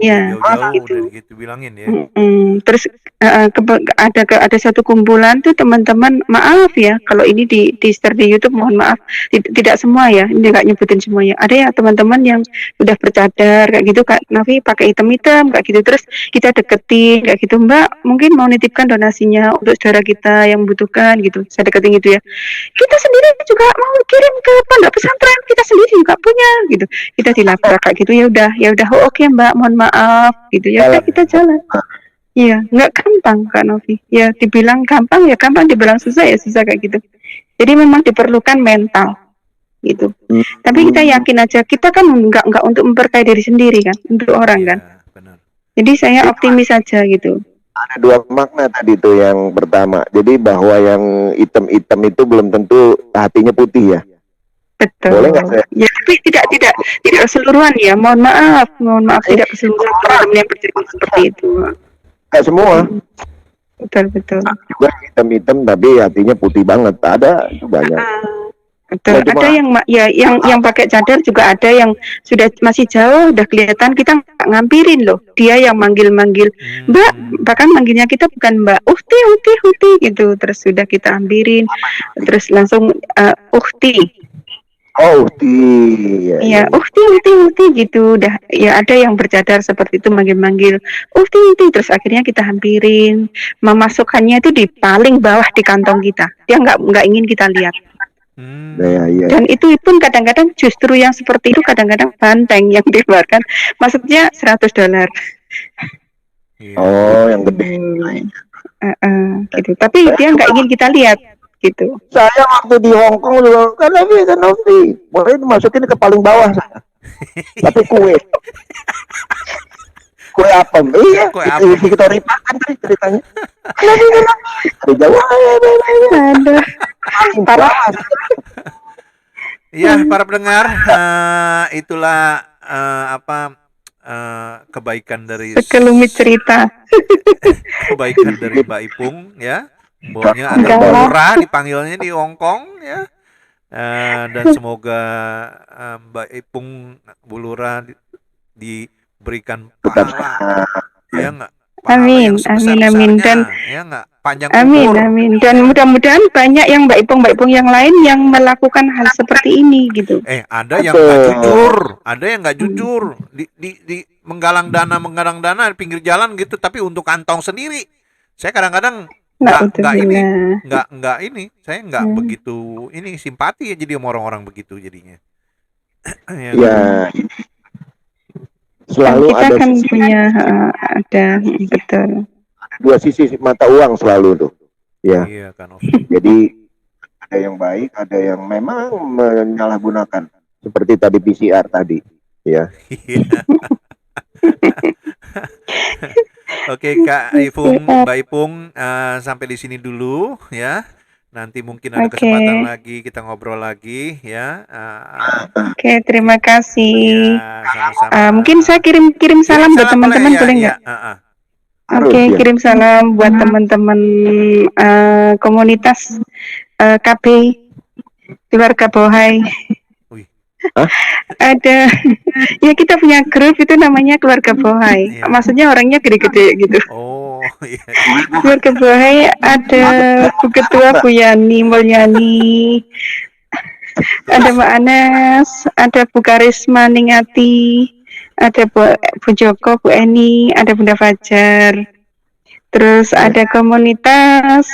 Ya, jauh-jauh gitu. udah gitu bilangin ya. Terus ada satu kumpulan tuh teman-teman, maaf ya, kalau ini di share di YouTube mohon maaf, tidak semua ya, ini nggak nyebutin semuanya. Ada ya teman-teman yang udah bercadar kayak gitu Kak Nafi pakai hitam-hitam kayak gitu, terus kita deketin kayak gitu, Mbak mungkin mau nitipkan donasinya untuk saudara kita yang membutuhkan gitu, saya deketin gitu ya. Kita sendiri juga mau kirim ke pondok pesantren, kita sendiri juga punya gitu. Kita dilabrak kayak gitu, ya udah oh, oke Mbak mohon maaf gitu ya, udah kita jalan. Iya, nggak gampang Kak Novi. Ya dibilang gampang ya gampang, dibilang susah ya susah kayak gitu. Jadi memang diperlukan mental gitu. Tapi kita yakin aja, kita kan nggak untuk memperkaya diri sendiri kan, untuk orang kan. Iya, benar. Jadi saya optimis aja gitu. Ada dua makna tadi tuh. Yang pertama, jadi bahwa yang hitam-hitam itu belum tentu hatinya putih ya. Betul. Boleh nggak saya? Ya tapi tidak keseluruhan ya. Mohon maaf tidak keseluruhan orang yang bercerita seperti itu. Nggak semua. Betul. Juga hitam-hitam tapi hatinya putih banget. Ada itu banyak. Betul. Ada yang pakai cadar juga, ada yang sudah masih jauh udah kelihatan, kita nggak ngampirin loh. Dia yang manggil-manggil, Mbak, bahkan manggilnya kita bukan Mbak, Uhti gitu. Terus sudah kita ampirin. Terus langsung Uhti. Oh, Iya, Uhti gitu. Udah ya ada yang bercadar seperti itu manggil-manggil Uhti, terus akhirnya kita hampirin. Memasukkannya itu di paling bawah di kantong kita. Dia nggak ingin kita lihat. Iya. Dan itu pun kadang-kadang justru yang seperti itu kadang-kadang banteng yang dikeluarkan. Maksudnya $100. Oh, yang gede. Gitu. Tapi dia nggak ingin kita lihat gitu. Saya waktu di Hong Kong juga kan Novi, boleh dimasukin ke paling bawah. Tapi kue apem, iya. Kue apem. Victoria Park kan tadi ceritanya. Dari jauh. Ada. Parah. Iya, para pendengar, itulah kebaikan dari sekelumit cerita. Kebaikan dari Mbak Ipung ya. Mboknya ada Bulura dipanggilnya di Hong Kong ya. Dan semoga Mbak Ipung Bulura diberikan pahala ya enggak? Amin. Dan ya enggak? Panjang umur. Amin. Dan mudah-mudahan banyak yang Mbak Ipung yang lain yang melakukan hal seperti ini gitu. Ada yang nggak jujur, di menggalang dana di pinggir jalan gitu, tapi untuk kantong sendiri. Saya kadang-kadang saya nggak begitu simpati ya jadi orang-orang begitu jadinya. Ya. Selalu kita ada kan punya betul. Dua sisi mata uang selalu tuh. Ya. Iya kan. Jadi ada yang baik, ada yang memang menyalahgunakan. Seperti tadi PCR tadi, ya. Oke Kak Ipung, Mbak Ipung, sampai di sini dulu ya. Nanti mungkin ada Oke. kesempatan lagi kita ngobrol lagi ya. Oke, terima kasih. Ya, sama-sama. Mungkin saya kirim Kirim salam buat salam boleh teman-teman ya, boleh ya. nggak? Harus Oke, ya. kirim salam buat teman-teman komunitas KB keluarga Bohai. Wih. Hah? Ada, ya kita punya grup itu namanya keluarga Bohai. Iya. Maksudnya orangnya gede-gede gitu. Oh, iya. Keluarga Bohai ada Bu Ketua Bu Yani Mulyani, ada Mbak Anas, ada Bu Karisma Ningati, ada Bu Joko, Bu Eni, ada Bunda Fajar. Terus ada komunitas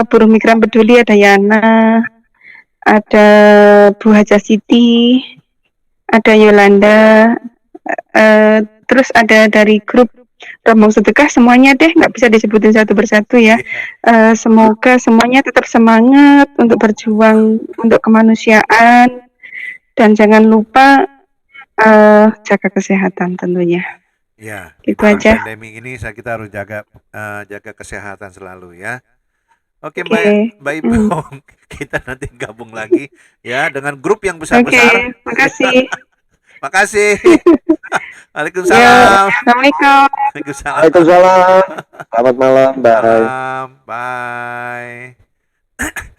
buruh migran peduli, ada Yana, ada Bu Haja Siti, ada Yolanda, terus ada dari grup Rombong Sedekah, semuanya deh, nggak bisa disebutin satu persatu ya. Semoga semuanya tetap semangat untuk berjuang untuk kemanusiaan, dan jangan lupa jaga kesehatan tentunya. Ya, Itu di aja. pandemi ini kita harus jaga kesehatan selalu ya. Oke, Oke. Mbak Ipong, kita nanti gabung lagi ya dengan grup yang besar-besar. Oke, makasih. Makasih. Ya, Waalaikumsalam. Assalamualaikum. Waalaikumsalam. Waalaikumsalam. Selamat malam. Bye. Malam. Bye.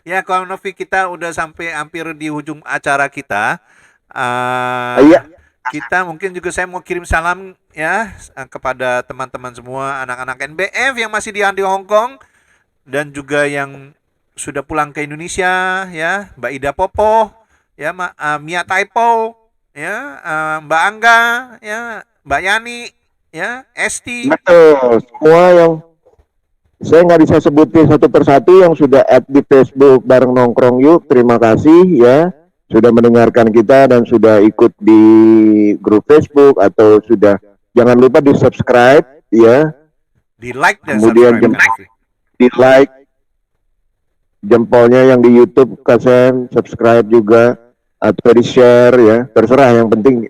Ya, kalau Novi, kita udah sampai hampir di ujung acara kita. Iya. Kita mungkin juga saya mau kirim salam ya kepada teman-teman semua anak-anak NBF yang masih di Hong Kong dan juga yang sudah pulang ke Indonesia ya, Mbak Ida Popo, ya Mia Taipo, ya Mbak Angga, ya Mbak Yani, ya Esti. Betul. Semua yang saya nggak bisa sebutin satu persatu yang sudah add di Facebook bareng Nongkrong Yuk. Terima kasih ya sudah mendengarkan kita dan sudah ikut di grup Facebook atau sudah, jangan lupa di subscribe ya, Di like dan kemudian subscribe. di like, jempolnya yang di YouTube Kasen, subscribe juga atau di share ya, terserah, yang penting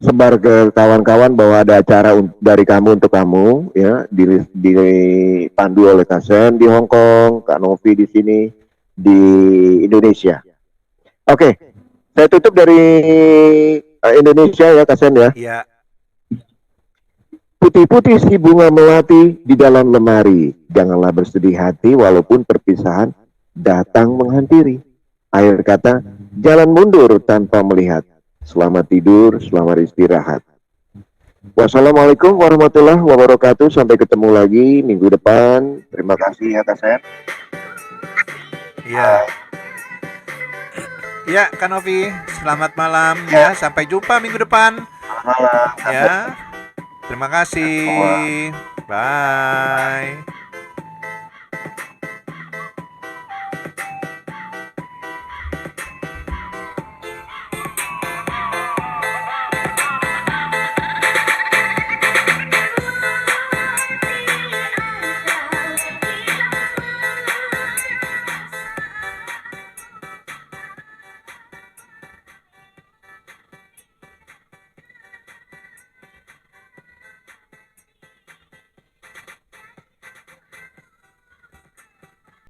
sebar ke kawan-kawan bahwa ada acara dari kamu untuk kamu ya, dipandu oleh Kasen di Hong Kong, Kak Novi di sini di Indonesia. Oke, saya tutup dari Indonesia ya Kasen ya. Iya. Putih-putih si bunga melati di dalam lemari. Janganlah bersedih hati walaupun perpisahan datang menghampiri. Akhir kata, jalan mundur tanpa melihat. Selamat tidur, selamat istirahat. Wassalamualaikum warahmatullahi wabarakatuh. Sampai ketemu lagi minggu depan. Terima kasih ya Kak Sen. Iya. Ya, Kak Novi, selamat malam ya. Sampai jumpa minggu depan. Malam. Ya. Terima kasih. Bye.